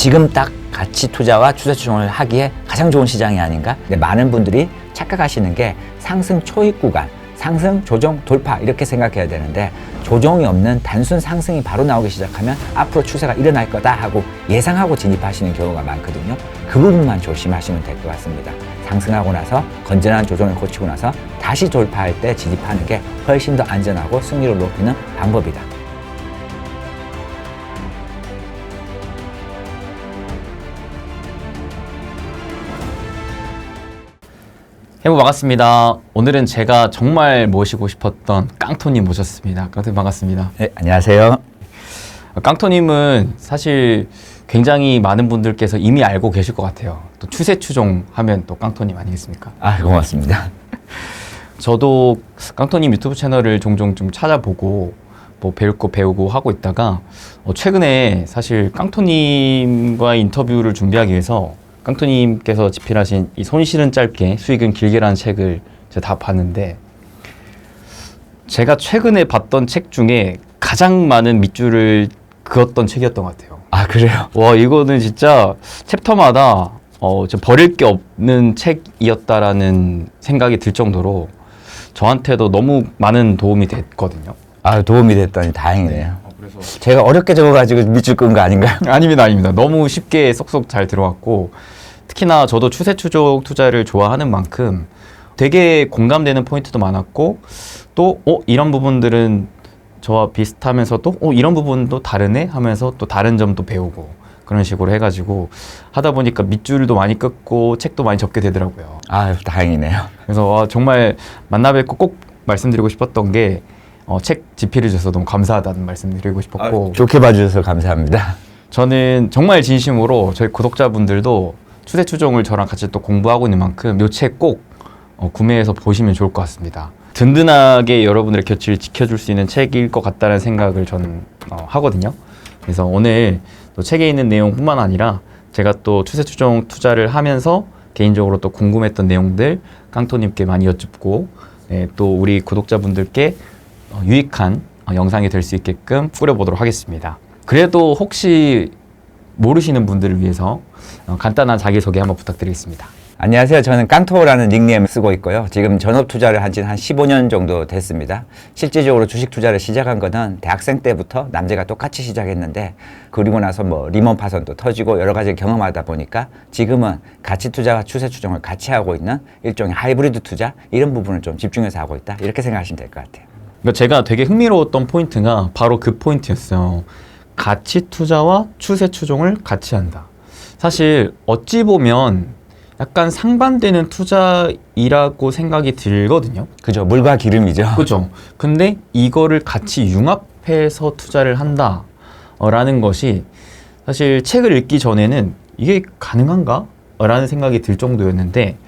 지금 딱 가치 투자와 추세 추종을 하기에 가장 좋은 시장이 아닌가? 근데 많은 분들이 착각하시는 게 상승 초입 구간, 상승, 조정, 돌파 이렇게 생각해야 되는데 조정이 없는 단순 상승이 바로 나오기 시작하면 앞으로 추세가 일어날 거다 하고 예상하고 진입하시는 경우가 많거든요. 그 부분만 조심하시면 될 것 같습니다. 상승하고 나서 건전한 조정을 거치고 나서 다시 돌파할 때 진입하는 게 훨씬 더 안전하고 승리를 높이는 방법이다. 해보 반갑습니다. 오늘은 제가 정말 모시고 싶었던 깡토님 모셨습니다. 깡토님 반갑습니다. 네, 안녕하세요. 깡토님은 사실 굉장히 많은 분들께서 이미 알고 계실 것 같아요. 또 추세 추종 하면 또 깡토님 아니겠습니까? 아, 고맙습니다. 저도 깡토님 유튜브 채널을 종종 좀 찾아보고 뭐 배울 거 배우고 하고 있다가 최근에 사실 깡토님과의 인터뷰를 준비하기 위해서 깡토님께서 집필하신 이 손실은 짧게 수익은 길게라는 책을 제가 다 봤는데 제가 최근에 봤던 책 중에 가장 많은 밑줄을 그었던 책이었던 것 같아요. 아, 그래요? 와, 이거는 진짜 챕터마다 좀 버릴 게 없는 책이었다라는 생각이 들 정도로 저한테도 너무 많은 도움이 됐거든요. 아, 도움이 됐다니 다행이네요. 그래서 제가 어렵게 적어가지고 밑줄 끈 거 아닌가요? 아닙니다, 아닙니다. 너무 쉽게 쏙쏙 잘 들어왔고 특히나 저도 추세 추종 투자를 좋아하는 만큼 되게 공감되는 포인트도 많았고 또 이런 부분들은 저와 비슷하면서도 이런 부분도 다르네 하면서 또 다른 점도 배우고 그런 식으로 해가지고 하다 보니까 밑줄도 많이 긋고 책도 많이 적게 되더라고요. 아, 다행이네요. 그래서 정말 만나 뵙고 꼭 말씀드리고 싶었던 게 책 집필해 주셔서 너무 감사하다는 말씀 드리고 싶었고 좋게 봐주셔서 감사합니다. 저는 정말 진심으로 저희 구독자분들도 추세 추종을 저랑 같이 또 공부하고 있는 만큼 이 책 꼭 구매해서 보시면 좋을 것 같습니다. 든든하게 여러분들의 곁을 지켜줄 수 있는 책일 것 같다는 생각을 저는 하거든요. 그래서 오늘 또 책에 있는 내용뿐만 아니라 제가 또 추세 추종 투자를 하면서 개인적으로 또 궁금했던 내용들 깡토님께 많이 여쭙고 또 우리 구독자분들께 유익한 영상이 될 수 있게끔 꾸려보도록 하겠습니다. 그래도 혹시 모르시는 분들을 위해서 간단한 자기소개 한번 부탁드리겠습니다. 안녕하세요. 저는 깡토라는 닉네임을 쓰고 있고요. 지금 전업 투자를 한 지는 한 15년 정도 됐습니다. 실질적으로 주식 투자를 시작한 거는 대학생 때부터 남들과 똑같이 시작했는데 그리고 나서 뭐 리먼 파손도 터지고 여러 가지를 경험하다 보니까 지금은 가치 투자와 추세 추종을 같이 하고 있는 일종의 하이브리드 투자 이런 부분을 좀 집중해서 하고 있다. 이렇게 생각하시면 될 것 같아요. 그러니까 제가 되게 흥미로웠던 포인트가 바로 그 포인트였어요. 가치 투자와 추세 추종을 같이 한다. 사실 어찌 보면 약간 상반되는 투자이라고 생각이 들거든요. 그죠. 물과 기름이죠. 그죠. 근데 이거를 같이 융합해서 투자를 한다라는 것이 사실 책을 읽기 전에는 이게 가능한가? 라는 생각이 들 정도였는데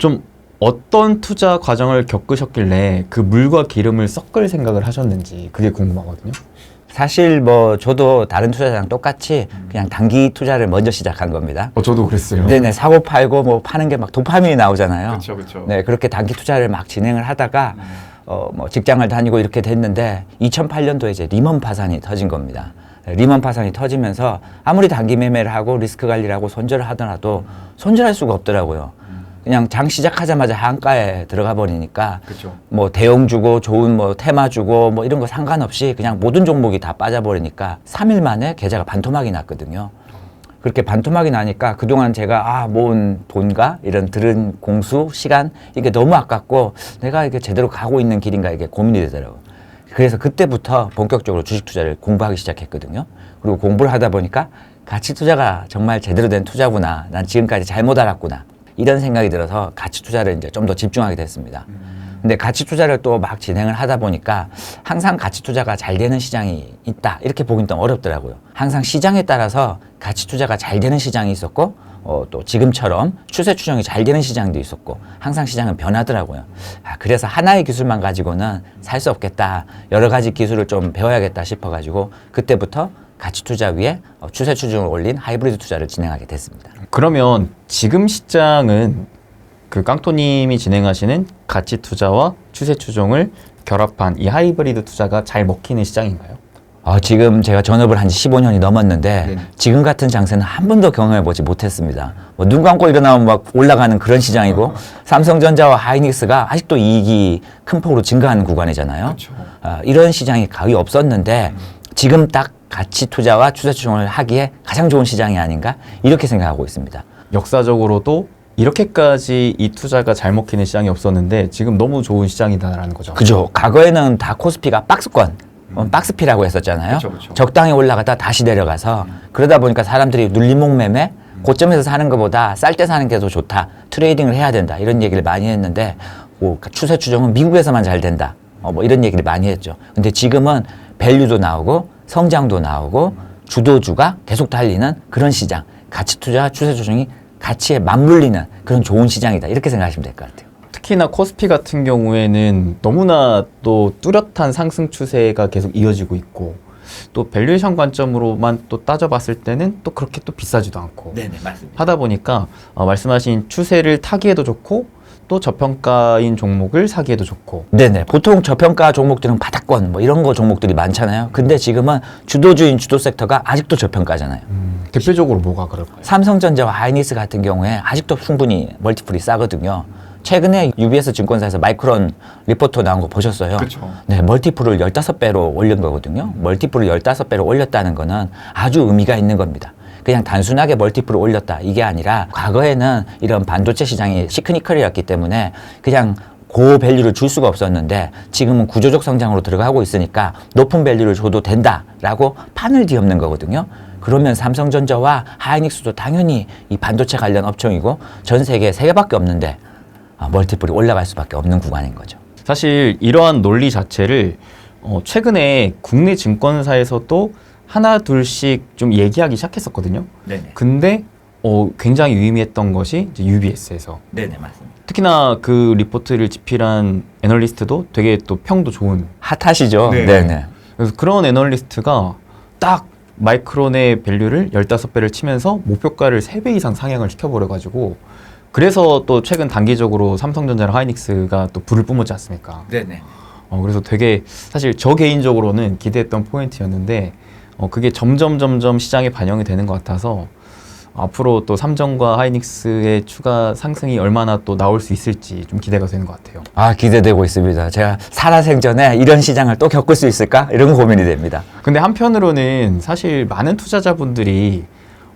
좀 어떤 투자 과정을 겪으셨길래 그 물과 기름을 섞을 생각을 하셨는지 그게 궁금하거든요. 사실 뭐 저도 다른 투자자랑 똑같이 그냥 단기 투자를 먼저 시작한 겁니다. 저도 그랬어요. 네네, 사고 팔고 뭐 파는 게 막 도파민이 나오잖아요. 그렇죠. 네, 그렇게 단기 투자를 막 진행을 하다가 뭐 직장을 다니고 이렇게 됐는데 2008년도에 이제 리먼 파산이 터진 겁니다. 리먼 파산이 터지면서 아무리 단기 매매를 하고 리스크 관리를 하고 손절을 하더라도 손절할 수가 없더라고요. 그냥 장 시작하자마자 하한가에 들어가 버리니까 그쵸. 뭐 대형 주고 좋은 뭐 테마 주고 뭐 이런 거 상관없이 그냥 모든 종목이 다 빠져버리니까 3일 만에 계좌가 반토막이 났거든요. 그렇게 반토막이 나니까 그동안 제가 모은 돈과 이런 들은 공수, 시간 이게 너무 아깝고 내가 이게 제대로 가고 있는 길인가 이게 고민이 되더라고요. 그래서 그때부터 본격적으로 주식 투자를 공부하기 시작했거든요. 그리고 공부를 하다 보니까 가치 투자가 정말 제대로 된 투자구나. 난 지금까지 잘못 알았구나. 이런 생각이 들어서 가치 투자를 이제 좀 더 집중하게 됐습니다. 근데 가치 투자를 또 막 진행을 하다 보니까 항상 가치 투자가 잘 되는 시장이 있다. 이렇게 보긴 좀 어렵더라고요. 항상 시장에 따라서 가치 투자가 잘 되는 시장이 있었고, 또 지금처럼 추세 추종이 잘 되는 시장도 있었고, 항상 시장은 변하더라고요. 그래서 하나의 기술만 가지고는 살 수 없겠다. 여러 가지 기술을 좀 배워야겠다 싶어가지고, 그때부터 가치 투자 위에 추세 추종을 올린 하이브리드 투자를 진행하게 됐습니다. 그러면 지금 시장은 그 깡토님이 진행하시는 가치 투자와 추세 추종을 결합한 이 하이브리드 투자가 잘 먹히는 시장인가요? 지금 제가 전업을 한 지 15년이 넘었는데 네네. 지금 같은 장세는 한 번도 경험해보지 못했습니다. 뭐 눈 감고 일어나면 막 올라가는 그런 시장이고 삼성전자와 하이닉스가 아직도 이익이 큰 폭으로 증가하는 구간이잖아요. 그렇죠. 이런 시장이 거의 없었는데 지금 딱 가치 투자와 추세 추종을 하기에 가장 좋은 시장이 아닌가 이렇게 생각하고 있습니다. 역사적으로도 이렇게까지 이 투자가 잘 먹히는 시장이 없었는데 지금 너무 좋은 시장이다라는 거죠. 그죠. 과거에는 다 코스피가 박스권, 박스피라고 했었잖아요. 그쵸, 그쵸. 적당히 올라가다 다시 내려가서 그러다 보니까 사람들이 눌림목 매매, 고점에서 사는 것보다 쌀 때 사는 게 더 좋다. 트레이딩을 해야 된다. 이런 얘기를 많이 했는데 추세 추종은 미국에서만 잘 된다. 뭐 이런 얘기를 많이 했죠. 근데 지금은 밸류도 나오고 성장도 나오고 주도주가 계속 달리는 그런 시장. 가치 투자와 추세 추종이 가치에 맞물리는 그런 좋은 시장이다. 이렇게 생각하시면 될 것 같아요. 특히나 코스피 같은 경우에는 너무나 또 뚜렷한 상승 추세가 계속 이어지고 있고 또 밸류에이션 관점으로만 또 따져봤을 때는 또 그렇게 또 비싸지도 않고 네네, 맞습니다. 하다 보니까 말씀하신 추세를 타기에도 좋고 또 저평가인 종목을 사기에도 좋고. 네네. 보통 저평가 종목들은 바닥권 뭐 이런 거 종목들이 많잖아요. 근데 지금은 주도주인 주도 섹터가 아직도 저평가잖아요. 대표적으로 뭐가 그럴까요? 삼성전자와 하이닉스 같은 경우에 아직도 충분히 멀티플이 싸거든요. 최근에 UBS 증권사에서 마이크론 리포트 나온 거 보셨어요? 그렇죠. 네, 멀티플을 15배로 올린 거거든요. 멀티플을 15배로 올렸다는 거는 아주 의미가 있는 겁니다. 그냥 단순하게 멀티플을 올렸다 이게 아니라 과거에는 이런 반도체 시장이 시크니컬이었기 때문에 그냥 고밸류를 줄 수가 없었는데 지금은 구조적 성장으로 들어가고 있으니까 높은 밸류를 줘도 된다라고 판을 뒤엎는 거거든요. 그러면 삼성전자와 하이닉스도 당연히 이 반도체 관련 업종이고 전 세계에 3개밖에 없는데 멀티플이 올라갈 수밖에 없는 구간인 거죠. 사실 이러한 논리 자체를 최근에 국내 증권사에서도 하나 둘씩 좀 얘기하기 시작했었거든요. 네네. 근데 굉장히 유의미했던 것이 이제 UBS에서 네네, 맞습니다. 특히나 그 리포트를 집필한 애널리스트도 되게 또 평도 좋은 핫하시죠? 네. 네네. 그래서 그런 애널리스트가 딱 마이크론의 밸류를 15배를 치면서 목표가를 3배 이상 상향을 시켜버려가지고 그래서 또 최근 단기적으로 삼성전자랑 하이닉스가 또 불을 뿜었지 않습니까? 네네. 그래서 되게 사실 저 개인적으로는 기대했던 포인트였는데 그게 점점 시장에 반영이 되는 것 같아서 앞으로 또 삼성과 하이닉스의 추가 상승이 얼마나 또 나올 수 있을지 좀 기대가 되는 것 같아요. 기대되고 있습니다. 제가 살아생전에 이런 시장을 또 겪을 수 있을까? 이런 고민이 됩니다. 근데 한편으로는 사실 많은 투자자분들이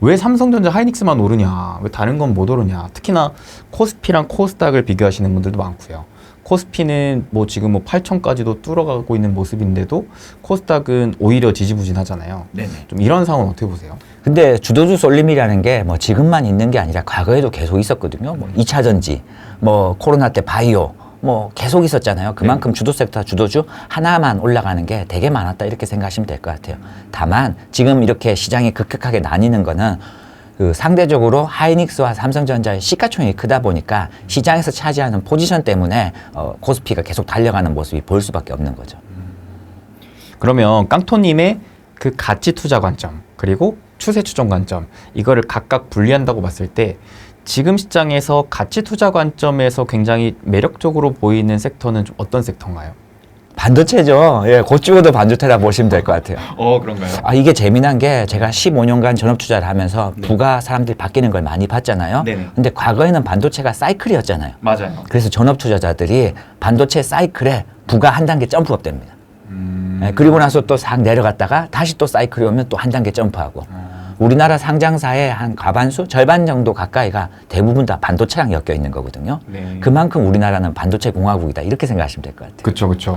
왜 삼성전자 하이닉스만 오르냐, 왜 다른 건 못 오르냐, 특히나 코스피랑 코스닥을 비교하시는 분들도 많고요. 코스피는 뭐 지금 8천까지도 뚫어가고 있는 모습인데도 코스닥은 오히려 지지부진하잖아요. 네네. 좀 이런 상황은 어떻게 보세요? 근데 주도주 쏠림이라는 게 뭐 지금만 있는 게 아니라 과거에도 계속 있었거든요. 뭐 2차 전지, 뭐 코로나 때 바이오, 뭐 계속 있었잖아요. 그만큼 주도 섹터 주도주 하나만 올라가는 게 되게 많았다 이렇게 생각하시면 될 것 같아요. 다만 지금 이렇게 시장이 급격하게 나뉘는 거는 상대적으로 하이닉스와 삼성전자의 시가총액이 크다 보니까 시장에서 차지하는 포지션 때문에 코스피가 계속 달려가는 모습이 보일 수밖에 없는 거죠. 그러면 깡토님의 그 가치 투자 관점 그리고 추세 추종 관점 이거를 각각 분리한다고 봤을 때 지금 시장에서 가치 투자 관점에서 굉장히 매력적으로 보이는 섹터는 좀 어떤 섹터인가요? 반도체죠. 예, 곧 죽어도 반도체라 보시면 될 것 같아요. 그런가요? 이게 재미난 게 제가 15년간 전업 투자를 하면서 부가 사람들이 바뀌는 걸 많이 봤잖아요. 네네. 근데 과거에는 반도체가 사이클이었잖아요. 맞아요. 그래서 전업 투자자들이 반도체 사이클에 부가 한 단계 점프업 됩니다. 그리고 나서 또 싹 내려갔다가 다시 또 사이클이 오면 또 한 단계 점프하고. 우리나라 상장사의 한 과반수, 절반 정도 가까이가 대부분 다 반도체랑 엮여 있는 거거든요. 네. 그만큼 우리나라는 반도체 공화국이다 이렇게 생각하시면 될 것 같아요. 그렇죠.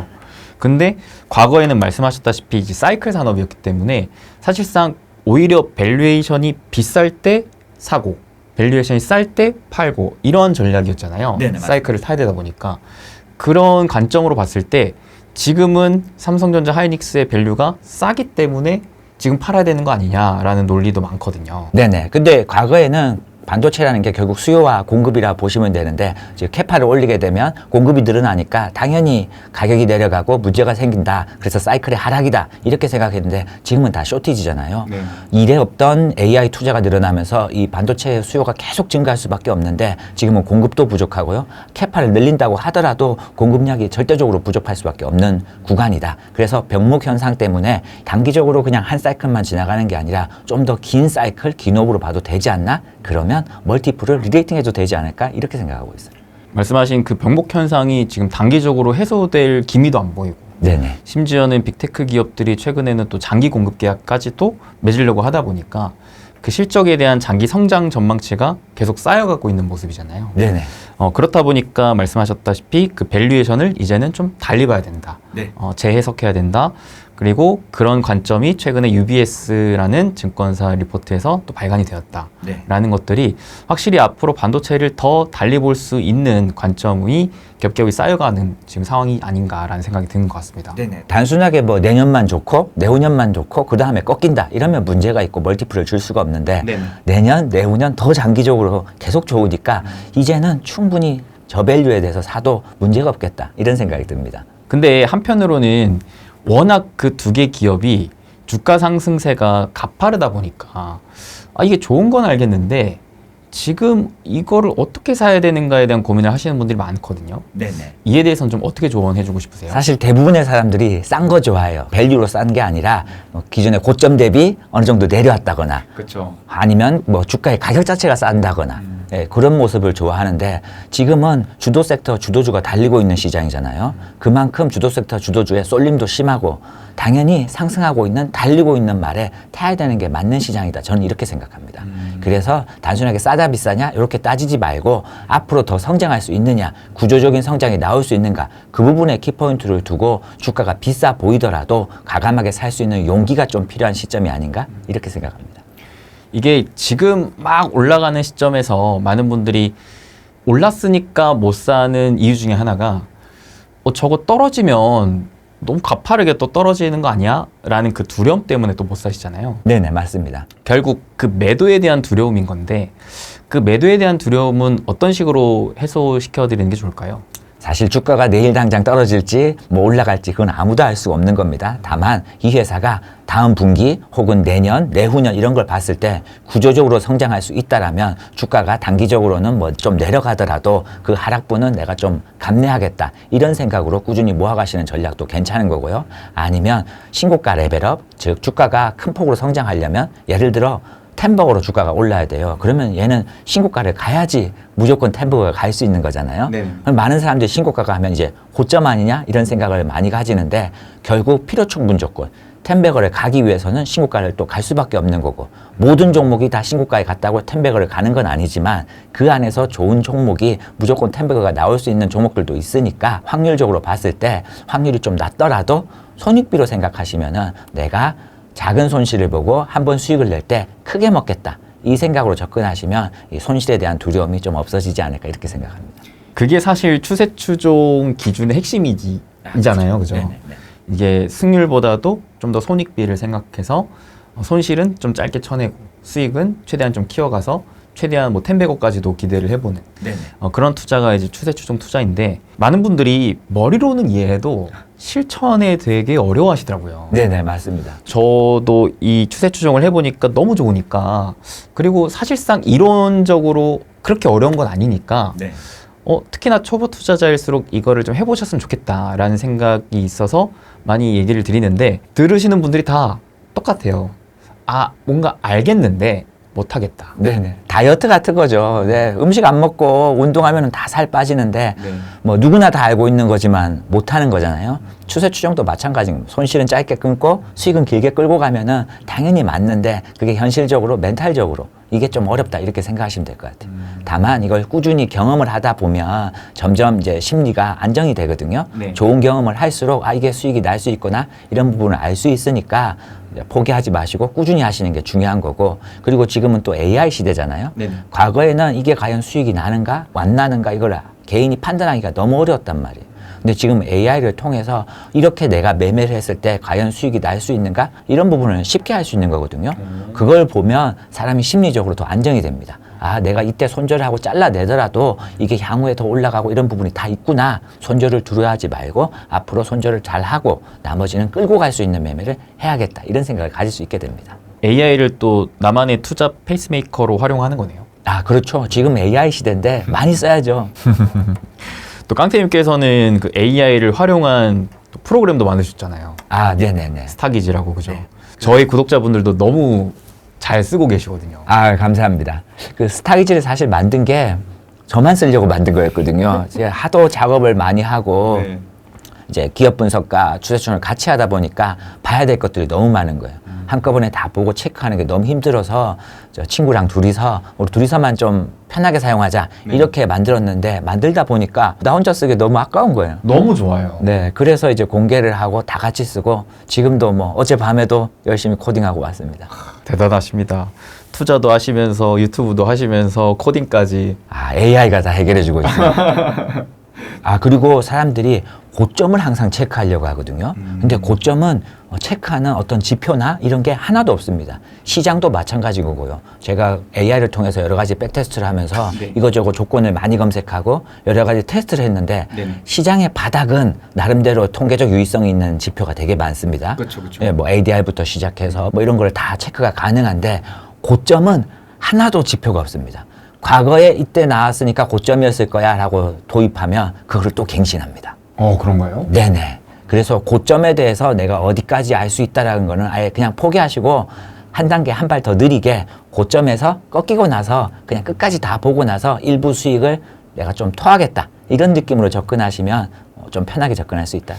근데 과거에는 말씀하셨다시피 이제 사이클 산업이었기 때문에 사실상 오히려 밸류에이션이 비쌀 때 사고 밸류에이션이 쌀 때 팔고 이런 전략이었잖아요. 네네, 사이클을 타야 되다 보니까 그런 관점으로 봤을 때 지금은 삼성전자 하이닉스의 밸류가 싸기 때문에 지금 팔아야 되는 거 아니냐라는 논리도 많거든요. 네네. 근데 과거에는 반도체라는 게 결국 수요와 공급이라 보시면 되는데 지금 캐파를 올리게 되면 공급이 늘어나니까 당연히 가격이 내려가고 문제가 생긴다. 그래서 사이클의 하락이다. 이렇게 생각했는데 지금은 다 쇼티지잖아요. 네. 이래 없던 AI 투자가 늘어나면서 이 반도체 수요가 계속 증가할 수밖에 없는데 지금은 공급도 부족하고요. 캐파를 늘린다고 하더라도 공급량이 절대적으로 부족할 수밖에 없는 구간이다. 그래서 병목 현상 때문에 단기적으로 그냥 한 사이클만 지나가는 게 아니라 좀 더 긴 사이클, 긴 호흡으로 봐도 되지 않나? 그러면 멀티플을 리레이팅해도 되지 않을까? 이렇게 생각하고 있어요. 말씀하신 그 병목 현상이 지금 단기적으로 해소될 기미도 안 보이고 네네. 심지어는 빅테크 기업들이 최근에는 또 장기 공급 계약까지도 맺으려고 하다 보니까 그 실적에 대한 장기 성장 전망치가 계속 쌓여가고 있는 모습이잖아요. 네네. 그렇다 보니까 말씀하셨다시피 그 밸류에이션을 이제는 좀 달리 봐야 된다. 네. 재해석해야 된다. 그리고 그런 관점이 최근에 UBS라는 증권사 리포트에서 또 발간이 되었다라는 것들이 확실히 앞으로 반도체를 더 달리 볼 수 있는 관점이 겹겹이 쌓여가는 지금 상황이 아닌가라는 생각이 드는 것 같습니다. 네네. 단순하게 뭐 내년만 좋고 내후년만 좋고 그 다음에 꺾인다 이러면 문제가 있고 멀티플을 줄 수가 없는데 네네. 내년, 내후년 더 장기적으로 계속 좋으니까 이제는 충분히 저밸류에 대해서 사도 문제가 없겠다 이런 생각이 듭니다. 근데 한편으로는 워낙 그 두 개 기업이 주가 상승세가 가파르다 보니까 이게 좋은 건 알겠는데 지금 이거를 어떻게 사야 되는가에 대한 고민을 하시는 분들이 많거든요. 네네. 이에 대해서는 좀 어떻게 조언해주고 싶으세요? 사실 대부분의 사람들이 싼 거 좋아해요. 밸류로 싼 게 아니라 기존의 고점 대비 어느 정도 내려왔다거나 그렇죠. 아니면 뭐 주가의 가격 자체가 싼다거나 예, 그런 모습을 좋아하는데 지금은 주도 섹터 주도주가 달리고 있는 시장이잖아요. 그만큼 주도 섹터 주도주의 쏠림도 심하고 당연히 상승하고 있는 달리고 있는 말에 타야 되는 게 맞는 시장이다. 저는 이렇게 생각합니다. 그래서 단순하게 싸다 비싸냐 이렇게 따지지 말고 앞으로 더 성장할 수 있느냐 구조적인 성장이 나올 수 있는가 그 부분에 키포인트를 두고 주가가 비싸 보이더라도 과감하게 살 수 있는 용기가 좀 필요한 시점이 아닌가 이렇게 생각합니다. 이게 지금 막 올라가는 시점에서 많은 분들이 올랐으니까 못 사는 이유 중에 하나가 저거 떨어지면 너무 가파르게 또 떨어지는 거 아니야? 라는 그 두려움 때문에 또 못 사시잖아요. 네네 맞습니다. 결국 그 매도에 대한 두려움인 건데 그 매도에 대한 두려움은 어떤 식으로 해소시켜 드리는 게 좋을까요? 사실 주가가 내일 당장 떨어질지 뭐 올라갈지 그건 아무도 알 수가 없는 겁니다. 다만 이 회사가 다음 분기 혹은 내년, 내후년 이런 걸 봤을 때 구조적으로 성장할 수 있다라면 주가가 단기적으로는 뭐 좀 내려가더라도 그 하락분은 내가 좀 감내하겠다 이런 생각으로 꾸준히 모아가시는 전략도 괜찮은 거고요. 아니면 신고가 레벨업, 즉 주가가 큰 폭으로 성장하려면 예를 들어 템버거로 주가가 올라야 돼요. 그러면 얘는 신고가를 가야지 무조건 템버거가 갈 수 있는 거잖아요. 네. 그럼 많은 사람들이 신고가가 하면 이제 고점 아니냐 이런 생각을 많이 가지는데 결국 필요 충분 조건 템버거를 가기 위해서는 신고가를 또 갈 수밖에 없는 거고 모든 종목이 다 신고가에 갔다고 템버거를 가는 건 아니지만 그 안에서 좋은 종목이 무조건 템버거가 나올 수 있는 종목들도 있으니까 확률적으로 봤을 때 확률이 좀 낮더라도 손익비로 생각하시면은 내가 작은 손실을 보고 한번 수익을 낼 때 크게 먹겠다. 이 생각으로 접근하시면 이 손실에 대한 두려움이 좀 없어지지 않을까 이렇게 생각합니다. 그게 사실 추세 추종 기준의 핵심이잖아요. 그죠? 네네. 이게 승률보다도 좀 더 손익비를 생각해서 손실은 좀 짧게 쳐내고 수익은 최대한 좀 키워가서 최대한 뭐 10배고까지도 기대를 해보는 그런 투자가 이제 추세 추종 투자인데 많은 분들이 머리로는 이해해도 실천에 되게 어려워하시더라고요. 네네 맞습니다. 저도 이 추세 추종을 해보니까 너무 좋으니까 그리고 사실상 이론적으로 그렇게 어려운 건 아니니까 네. 특히나 초보 투자자일수록 이거를 좀 해보셨으면 좋겠다라는 생각이 있어서 많이 얘기를 드리는데 들으시는 분들이 다 똑같아요. 뭔가 알겠는데 못하겠다. 네네. 다이어트 같은 거죠. 네. 음식 안 먹고 운동하면 다 살 빠지는데 뭐 누구나 다 알고 있는 거지만 못하는 거잖아요. 추세 추종도 마찬가지입니다. 손실은 짧게 끊고 수익은 길게 끌고 가면은 당연히 맞는데 그게 현실적으로 멘탈적으로 이게 좀 어렵다 이렇게 생각하시면 될 것 같아요. 다만 이걸 꾸준히 경험을 하다 보면 점점 이제 심리가 안정이 되거든요. 네. 좋은 경험을 할수록 이게 수익이 날 수 있구나 이런 부분을 알 수 있으니까 포기하지 마시고 꾸준히 하시는 게 중요한 거고 그리고 지금은 또 AI 시대잖아요. 네네. 과거에는 이게 과연 수익이 나는가 안 나는가 이걸 개인이 판단하기가 너무 어려웠단 말이에요. 근데 지금 AI를 통해서 이렇게 내가 매매를 했을 때 과연 수익이 날 수 있는가 이런 부분을 쉽게 할 수 있는 거거든요. 그걸 보면 사람이 심리적으로 더 안정이 됩니다. 아, 내가 이때 손절을 하고 잘라내더라도 이게 향후에 더 올라가고 이런 부분이 다 있구나. 손절을 두려워하지 말고 앞으로 손절을 잘 하고 나머지는 끌고 갈 수 있는 매매를 해야겠다. 이런 생각을 가질 수 있게 됩니다. AI를 또 나만의 투자 페이스메이커로 활용하는 거네요. 아, 그렇죠. 지금 AI 시대인데 많이 써야죠. 또 깡태님께서는 그 AI를 활용한 또 프로그램도 만드셨잖아요. 아, 네네네. 스타기지라고 그죠? 네. 저희 구독자분들도 너무 잘 쓰고 계시거든요. 아, 감사합니다. 그 스타기지를 사실 만든 게 저만 쓰려고 만든 거였거든요. 제가 하도 작업을 많이 하고 네. 이제 기업 분석과 추세추종을 같이 하다 보니까 봐야 될 것들이 너무 많은 거예요. 한꺼번에 다 보고 체크하는 게 너무 힘들어서 저 친구랑 둘이서 우리 둘이서만 좀 편하게 사용하자 이렇게 만들었는데 만들다 보니까 나 혼자 쓰기 너무 아까운 거예요. 너무 좋아요. 네, 그래서 이제 공개를 하고 다 같이 쓰고 지금도 뭐 어젯밤에도 열심히 코딩하고 왔습니다. 대단하십니다. 투자도 하시면서 유튜브도 하시면서 코딩까지. 아, AI가 다 해결해주고 있어요. 아, 그리고 사람들이 고점을 항상 체크하려고 하거든요. 근데 고점은 체크하는 어떤 지표나 이런 게 하나도 없습니다. 시장도 마찬가지고요. 제가 AI를 통해서 여러 가지 백테스트를 하면서 네. 이거저거 조건을 많이 검색하고 여러 가지 테스트를 했는데 네네. 시장의 바닥은 나름대로 통계적 유의성이 있는 지표가 되게 많습니다. 그렇죠, 그렇죠. 예, 뭐 ADR부터 시작해서 뭐 이런 걸 다 체크가 가능한데 고점은 하나도 지표가 없습니다. 과거에 이때 나왔으니까 고점이었을 거야 라고 도입하면 그걸 또 갱신합니다. 그런가요? 네네. 그래서 고점에 대해서 내가 어디까지 알 수 있다라는 거는 아예 그냥 포기하시고 한 단계 한 발 더 느리게 고점에서 꺾이고 나서 그냥 끝까지 다 보고 나서 일부 수익을 내가 좀 토하겠다. 이런 느낌으로 접근하시면 좀 편하게 접근할 수 있다.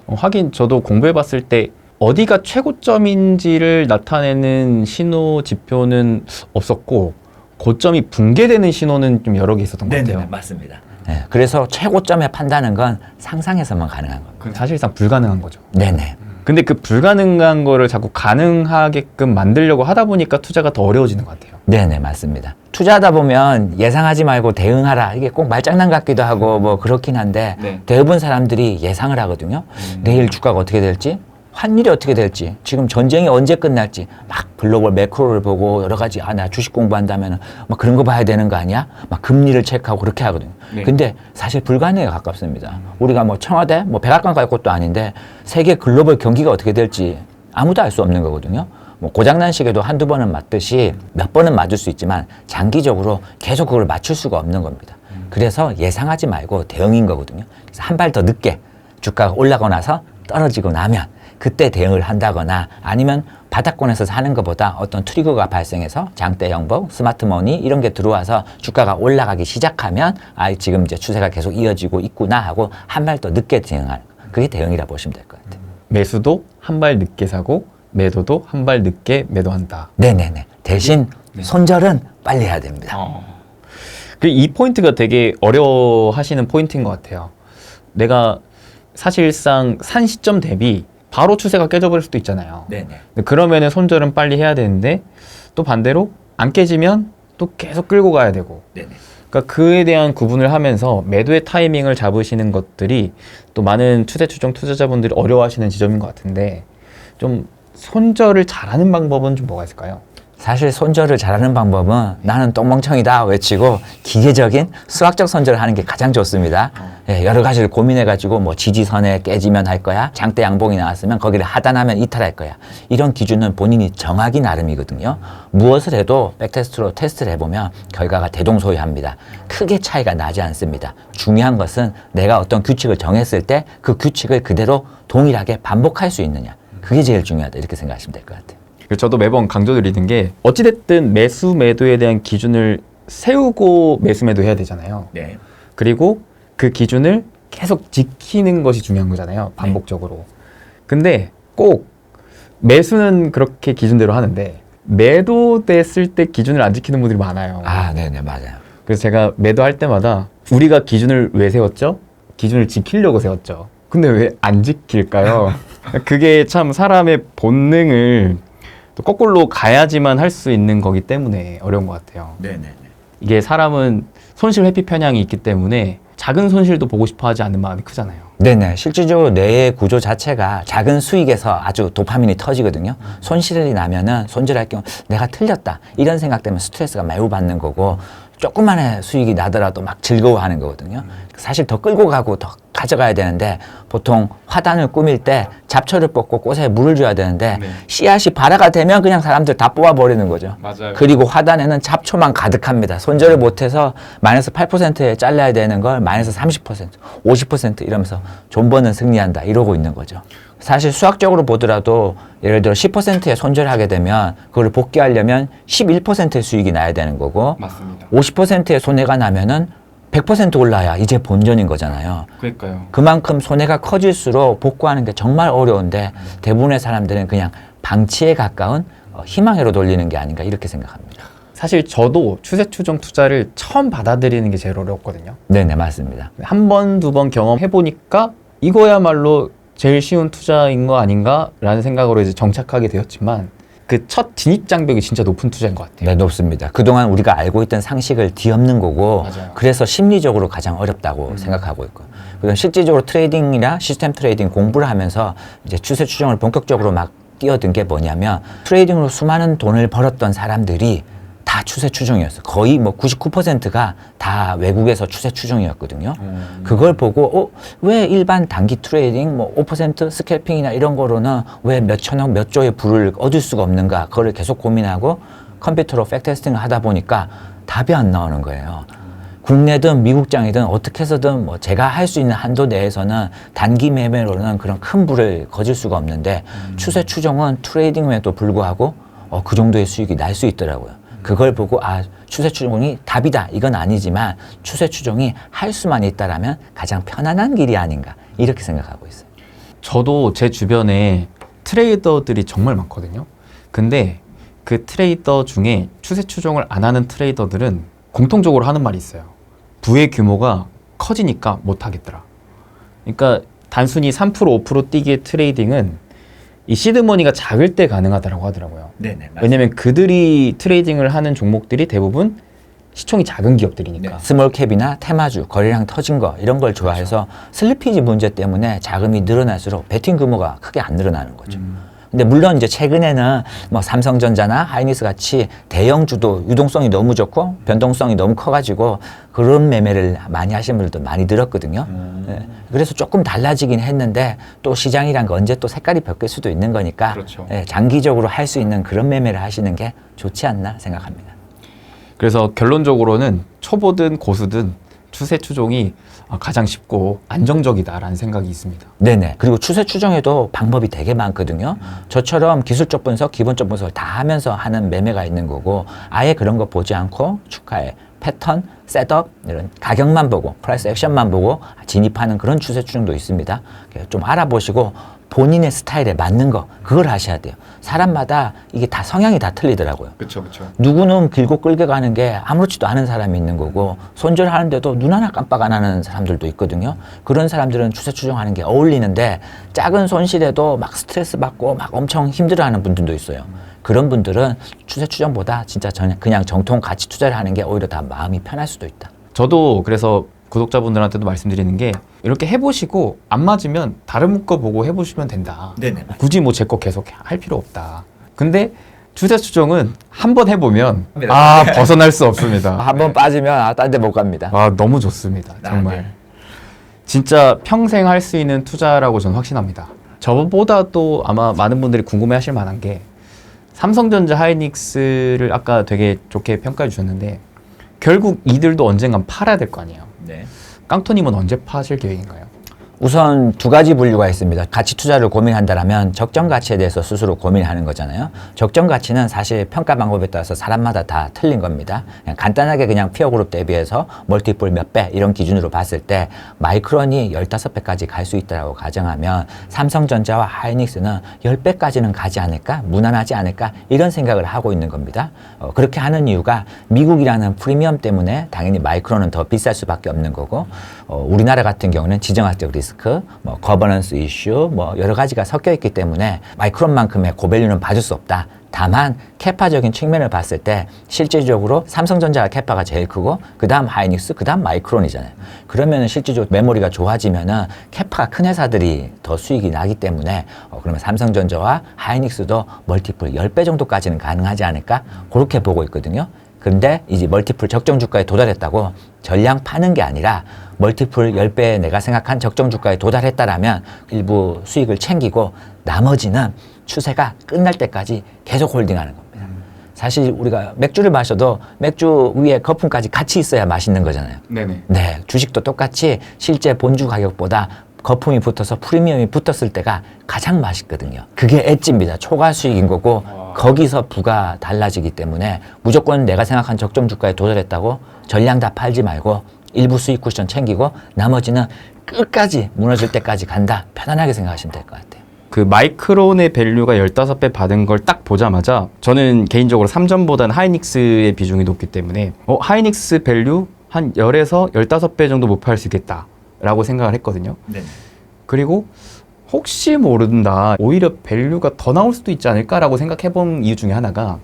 하긴 저도 공부해 봤을 때 어디가 최고점인지를 나타내는 신호 지표는 없었고 고점이 붕괴되는 신호는 좀 여러 개 있었던 것 같아요. 맞습니다. 네, 그래서 최고점의 판단은 건 상상에서만 가능한 겁니다. 그건 사실상 불가능한 거죠. 네네. 근데 그 불가능한 거를 자꾸 가능하게끔 만들려고 하다 보니까 투자가 더 어려워지는 것 같아요. 네네, 맞습니다. 투자하다 보면 예상하지 말고 대응하라. 이게 꼭 말장난 같기도 하고 뭐 그렇긴 한데 네. 대부분 사람들이 예상을 하거든요. 내일 주가가 어떻게 될지, 환율이 어떻게 될지, 지금 전쟁이 언제 끝날지 막 글로벌 매크로를 보고 여러 가지 나 주식 공부한다면 막 그런 거 봐야 되는 거 아니야? 막 금리를 체크하고 그렇게 하거든요. 네. 근데 사실 불가능에 가깝습니다. 우리가 뭐 청와대, 뭐 백악관 갈 것도 아닌데 세계 글로벌 경기가 어떻게 될지 아무도 알 수 없는 거거든요. 뭐 고장난 시계도 한두 번은 맞듯이 몇 번은 맞을 수 있지만 장기적으로 계속 그걸 맞출 수가 없는 겁니다. 그래서 예상하지 말고 대응인 거거든요. 그래서 한 발 더 늦게 주가가 올라가고 나서 떨어지고 나면 그때 대응을 한다거나 아니면 바닥권에서 사는 것보다 어떤 트리거가 발생해서 장대 형복, 스마트머니 이런 게 들어와서 주가가 올라가기 시작하면 지금 이제 추세가 계속 이어지고 있구나 하고 한 발 더 늦게 대응하는 거. 그게 대응이라 보시면 될 것 같아요. 매수도 한 발 늦게 사고 매도도 한 발 늦게 매도한다. 네네네. 대신 손절은 빨리 해야 됩니다. 이 포인트가 되게 어려워하시는 포인트인 것 같아요. 내가 사실상 산 시점 대비 바로 추세가 깨져버릴 수도 있잖아요. 네네. 근데 그러면은 손절은 빨리 해야 되는데 또 반대로 안 깨지면 또 계속 끌고 가야 되고. 네네. 그러니까 그에 대한 구분을 하면서 매도의 타이밍을 잡으시는 것들이 또 많은 추세추종 투자자분들이 어려워하시는 지점인 것 같은데 좀 손절을 잘하는 방법은 좀 뭐가 있을까요? 사실 손절을 잘하는 방법은 나는 똥멍청이다 외치고 기계적인 수학적 손절을 하는 게 가장 좋습니다. 예, 여러 가지를 고민해가지고 뭐 지지선에 깨지면 할 거야, 장대 양봉이 나왔으면 거기를 하단하면 이탈할 거야. 이런 기준은 본인이 정하기 나름이거든요. 무엇을 해도 백테스트로 테스트를 해보면 결과가 대동소이합니다. 크게 차이가 나지 않습니다. 중요한 것은 내가 어떤 규칙을 정했을 때 그 규칙을 그대로 동일하게 반복할 수 있느냐. 그게 제일 중요하다 이렇게 생각하시면 될 것 같아요. 저도 매번 강조드리는 게 어찌됐든 매수 매도에 대한 기준을 세우고 매수 매도 해야 되잖아요. 네. 그리고 그 기준을 계속 지키는 것이 중요한 거잖아요. 반복적으로. 근데 꼭 매수는 그렇게 기준대로 하는데 매도됐을 때 기준을 안 지키는 분들이 많아요. 아, 네네, 맞아요. 그래서 제가 매도할 때마다 우리가 기준을 왜 세웠죠? 기준을 지키려고 세웠죠. 근데 왜 안 지킬까요? 그게 참 사람의 본능을 또 거꾸로 가야지만 할 수 있는 거기 때문에 어려운 것 같아요. 네네네. 이게 사람은 손실 회피 편향이 있기 때문에 작은 손실도 보고 싶어 하지 않는 마음이 크잖아요. 네네. 실질적으로 뇌의 구조 자체가 작은 수익에서 아주 도파민이 터지거든요. 손실이 나면은 손절할 경우 내가 틀렸다. 이런 생각 때문에 스트레스가 매우 받는 거고 조그만한 수익이 나더라도 막 즐거워하는 거거든요. 사실 더 끌고 가고 더 가져가야 되는데 보통 화단을 꾸밀 때 잡초를 뽑고 꽃에 물을 줘야 되는데 네. 씨앗이 발화가 되면 그냥 사람들 다 뽑아버리는 거죠. 맞아요. 그리고 화단에는 잡초만 가득합니다. 손절을 못해서 마이너스 8%에 잘라야 되는 걸 마이너스 30%, 50% 이러면서 존버는 승리한다 이러고 있는 거죠. 사실 수학적으로 보더라도 예를 들어 10%의 손절을 하게 되면 그걸 복귀하려면 11%의 수익이 나야 되는 거고 맞습니다. 50%의 손해가 나면은 100% 올라야 이제 본전인 거잖아요. 그러니까요. 그만큼 손해가 커질수록 복구하는 게 정말 어려운데 대부분의 사람들은 그냥 방치에 가까운 희망회로 돌리는 게 아닌가 이렇게 생각합니다. 사실 저도 추세 추종 투자를 처음 받아들이는 게 제일 어려웠거든요. 네네 맞습니다. 한 번, 두 번 경험해 보니까 이거야말로 제일 쉬운 투자인 거 아닌가라는 생각으로 이제 정착하게 되었지만 그 첫 진입 장벽이 진짜 높은 투자인 것 같아요. 네, 높습니다. 그동안 우리가 알고 있던 상식을 뒤엎는 거고 맞아요. 그래서 심리적으로 가장 어렵다고 생각하고 있고 그리고 실질적으로 트레이딩이나 시스템 트레이딩 공부를 하면서 이제 추세 추종을 본격적으로 막 뛰어든 게 뭐냐면 트레이딩으로 수많은 돈을 벌었던 사람들이 다 추세 추종이었어요. 거의 뭐 99%가 다 외국에서 추세 추종이었거든요. 그걸 보고 왜 일반 단기 트레이딩 뭐 5% 스캘핑이나 이런 거로는 왜 몇 천억 몇 조의 부를 얻을 수가 없는가 그거를 계속 고민하고 컴퓨터로 팩테스팅을 하다 보니까 답이 안 나오는 거예요. 국내든 미국장이든 어떻게 해서든 뭐 제가 할 수 있는 한도 내에서는 단기 매매로는 그런 큰 부를 거질 수가 없는데 추세 추종은 트레이딩에도 불구하고 그 정도의 수익이 날 수 있더라고요. 그걸 보고 추세 추종이 답이다 이건 아니지만 추세 추종이 할 수만 있다라면 가장 편안한 길이 아닌가 이렇게 생각하고 있어요. 저도 제 주변에 트레이더들이 정말 많거든요. 근데 그 트레이더 중에 추세 추종을 안 하는 트레이더들은 공통적으로 하는 말이 있어요. 부의 규모가 커지니까 못 하겠더라. 그러니까 단순히 3% 5% 뛰기의 트레이딩은 이 시드머니가 작을 때 가능하다고 하더라고요. 네네. 왜냐면 그들이 트레이딩을 하는 종목들이 대부분 시총이 작은 기업들이니까. 스몰캡이나 테마주, 거래량 터진 거 이런 걸 좋아해서 슬리피지 문제 때문에 자금이 늘어날수록 베팅 규모가 크게 안 늘어나는 거죠. 근데 물론 이제 최근에는 뭐 삼성전자나 하이닉스 같이 대형주도 유동성이 너무 좋고 변동성이 너무 커가지고 그런 매매를 많이 하시는 분들도 많이 들었거든요. 네. 그래서 조금 달라지긴 했는데 또 시장이란 거 언제 또 색깔이 바뀔 수도 있는 거니까 그렇죠. 네, 장기적으로 할 수 있는 그런 매매를 하시는 게 좋지 않나 생각합니다. 그래서 결론적으로는 초보든 고수든 추세 추종이 가장 쉽고 안정적이다라는 생각이 있습니다. 네네. 그리고 추세 추정에도 방법이 되게 많거든요. 저처럼 기술적 분석, 기본적 분석을 다 하면서 하는 매매가 있는 거고 아예 그런 거 보지 않고 주가의 패턴, 셋업, 이런 가격만 보고 프라이스 액션만 보고 진입하는 그런 추세 추정도 있습니다. 좀 알아보시고 본인의 스타일에 맞는 거 그걸 하셔야 돼요. 사람마다 이게 다 성향이 다 틀리더라고요. 그렇죠, 그렇죠. 누구는 길고 끌게 가는 게 아무렇지도 않은 사람이 있는 거고 손절하는데도 눈 하나 깜빡 안 하는 사람들도 있거든요. 그런 사람들은 추세 추정하는 게 어울리는데 작은 손실에도 막 스트레스 받고 막 엄청 힘들어하는 분들도 있어요. 그런 분들은 추세 추정보다 진짜 그냥 정통 가치 투자를 하는 게 오히려 다 마음이 편할 수도 있다. 저도 그래서 구독자분들한테도 말씀드리는 게 이렇게 해보시고 안 맞으면 다른 거 보고 해보시면 된다. 네네. 굳이 뭐 제 거 계속 할 필요 없다. 근데 추세 추종은 한번 해보면 벗어날 수 없습니다. 한번 빠지면 딴 데 못 갑니다. 너무 좋습니다. 정말. 진짜 평생 할 수 있는 투자라고 저는 확신합니다. 저보다 또 아마 많은 분들이 궁금해하실 만한 게 삼성전자 하이닉스를 아까 되게 좋게 평가해 주셨는데 결국 이들도 언젠간 팔아야 될 거 아니에요. 네. 깡토님은 언제 파실 계획인가요? 우선 두 가지 분류가 있습니다. 가치 투자를 고민한다라면 적정 가치에 대해서 스스로 고민하는 거잖아요. 적정 가치는 사실 평가 방법에 따라서 사람마다 다 틀린 겁니다. 그냥 간단하게 그냥 피어그룹 대비해서 멀티플 몇 배 이런 기준으로 봤을 때 마이크론이 15배까지 갈 수 있다고 가정하면 삼성전자와 하이닉스는 10배까지는 가지 않을까? 무난하지 않을까? 이런 생각을 하고 있는 겁니다. 그렇게 하는 이유가 미국이라는 프리미엄 때문에 당연히 마이크론은 더 비쌀 수밖에 없는 거고 우리나라 같은 경우는 지정학적 리스크, 뭐 거버넌스 이슈, 뭐 여러 가지가 섞여 있기 때문에 마이크론만큼의 고밸류는 봐줄 수 없다. 다만 캐파적인 측면을 봤을 때 실질적으로 삼성전자가 캐파가 제일 크고 그 다음 하이닉스, 그 다음 마이크론이잖아요. 그러면은 실질적으로 메모리가 좋아지면은 캐파가 큰 회사들이 더 수익이 나기 때문에 그러면 삼성전자와 하이닉스도 멀티플 10배 정도까지는 가능하지 않을까? 그렇게 보고 있거든요. 근데 이제 멀티플 적정 주가에 도달했다고 전량 파는 게 아니라 멀티플 10배에 내가 생각한 적정 주가에 도달했다라면 일부 수익을 챙기고 나머지는 추세가 끝날 때까지 계속 홀딩하는 겁니다. 사실 우리가 맥주를 마셔도 맥주 위에 거품까지 같이 있어야 맛있는 거잖아요. 네네. 네, 주식도 똑같이 실제 본주 가격보다 거품이 붙어서 프리미엄이 붙었을 때가 가장 맛있거든요. 그게 엣지입니다. 초과 수익인 거고 거기서 부가 달라지기 때문에 무조건 내가 생각한 적정 주가에 도달했다고 전량 다 팔지 말고 일부 수익 쿠션 챙기고 나머지는 끝까지 무너질 때까지 간다. 편안하게 생각하시면 될 것 같아요. 그 마이크론의 밸류가 15배 받은 걸 딱 보자마자 저는 개인적으로 삼전보다는 하이닉스의 비중이 높기 때문에 하이닉스 밸류 한 10에서 15배 정도 못 팔 수 있겠다 라고 생각을 했거든요. 네. 그리고 혹시 모른다, 오히려 밸류가 더 나올 수도 있지 않을까라고 생각해본 이유 중에 하나가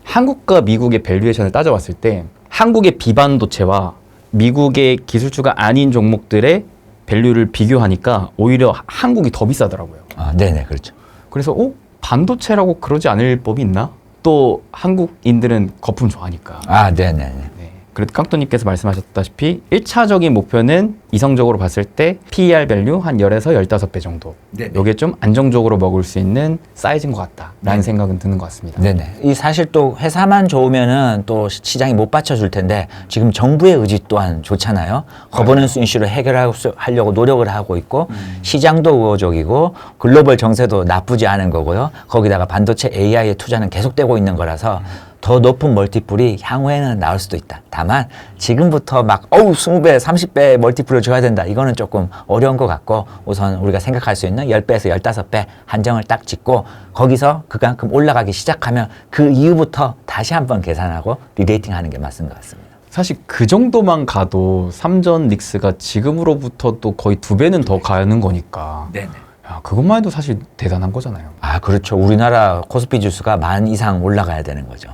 한국과 미국의 밸류에이션을 따져봤을 때 한국의 비반도체와 미국의 기술주가 아닌 종목들의 밸류를 비교하니까 오히려 한국이 더 비싸더라고요. 아, 네네, 그렇죠. 그래서 반도체라고 그러지 않을 법이 있나? 또 한국인들은 거품 좋아하니까. 아, 네네네. 네. 그래도 깡또님께서 말씀하셨다시피 1차적인 목표는 이성적으로 봤을 때 PER 밸류 한 10에서 15배 정도. 네네. 이게 좀 안정적으로 먹을 수 있는 사이즈인 것 같다라는 네네. 생각은 드는 것 같습니다. 네네. 이 사실 또 회사만 좋으면은 또 시장이 못 받쳐줄 텐데 지금 정부의 의지 또한 좋잖아요. 거버넌스 이슈를 해결하려고 노력을 하고 있고 시장도 우호적이고 글로벌 정세도 나쁘지 않은 거고요. 거기다가 반도체 AI의 투자는 계속되고 있는 거라서 더 높은 멀티플이 향후에는 나올 수도 있다. 다만 지금부터 막 20배, 30배 멀티플을 줘야 된다. 이거는 조금 어려운 것 같고 우선 우리가 생각할 수 있는 10배에서 15배 한정을 딱 짓고 거기서 그만큼 올라가기 시작하면 그 이후부터 다시 한번 계산하고 리레이팅하는 게 맞는 것 같습니다. 사실 그 정도만 가도 삼전 닉스가 지금으로부터 또 거의 2배는 더 가는 거니까. 네네. 야, 그것만 해도 사실 대단한 거잖아요. 아, 그렇죠. 우리나라 코스피 지수가 10,000 이상 올라가야 되는 거죠.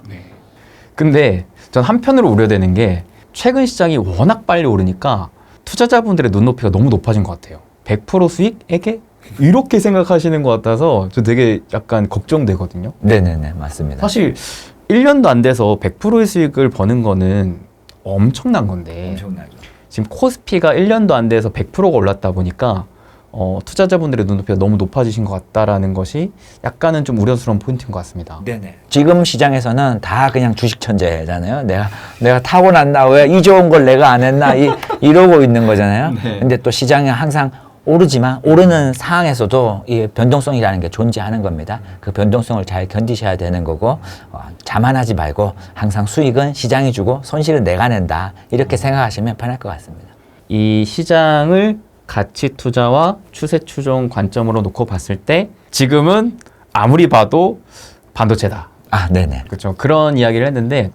근데 전 한편으로 우려되는 게 최근 시장이 워낙 빨리 오르니까 투자자분들의 눈높이가 너무 높아진 것 같아요. 100% 수익에게? 이렇게 생각하시는 것 같아서 저 되게 약간 걱정되거든요. 네네네, 맞습니다. 사실 1년도 안 돼서 100%의 수익을 버는 거는 엄청난 건데 엄청나죠. 지금 코스피가 1년도 안 돼서 100%가 올랐다 보니까 투자자분들의 눈높이가 너무 높아지신 것 같다라는 것이 약간은 좀 우려스러운 포인트인 것 같습니다. 네네. 지금 시장에서는 다 그냥 주식 천재잖아요. 내가 타고났나? 왜 이 좋은 걸 내가 안 했나? 이러고 있는 거잖아요. 네. 근데 또 시장이 항상 오르지만 오르는 상황에서도 이 변동성이라는 게 존재하는 겁니다. 그 변동성을 잘 견디셔야 되는 거고 자만하지 말고 항상 수익은 시장이 주고 손실은 내가 낸다. 이렇게 생각하시면 편할 것 같습니다. 이 시장을 가치 투자와 추세 추종 관점으로 놓고 봤을 때 지금은 아무리 봐도 반도체다. 아, 네네. 그렇죠. 그런 이야기를 했는데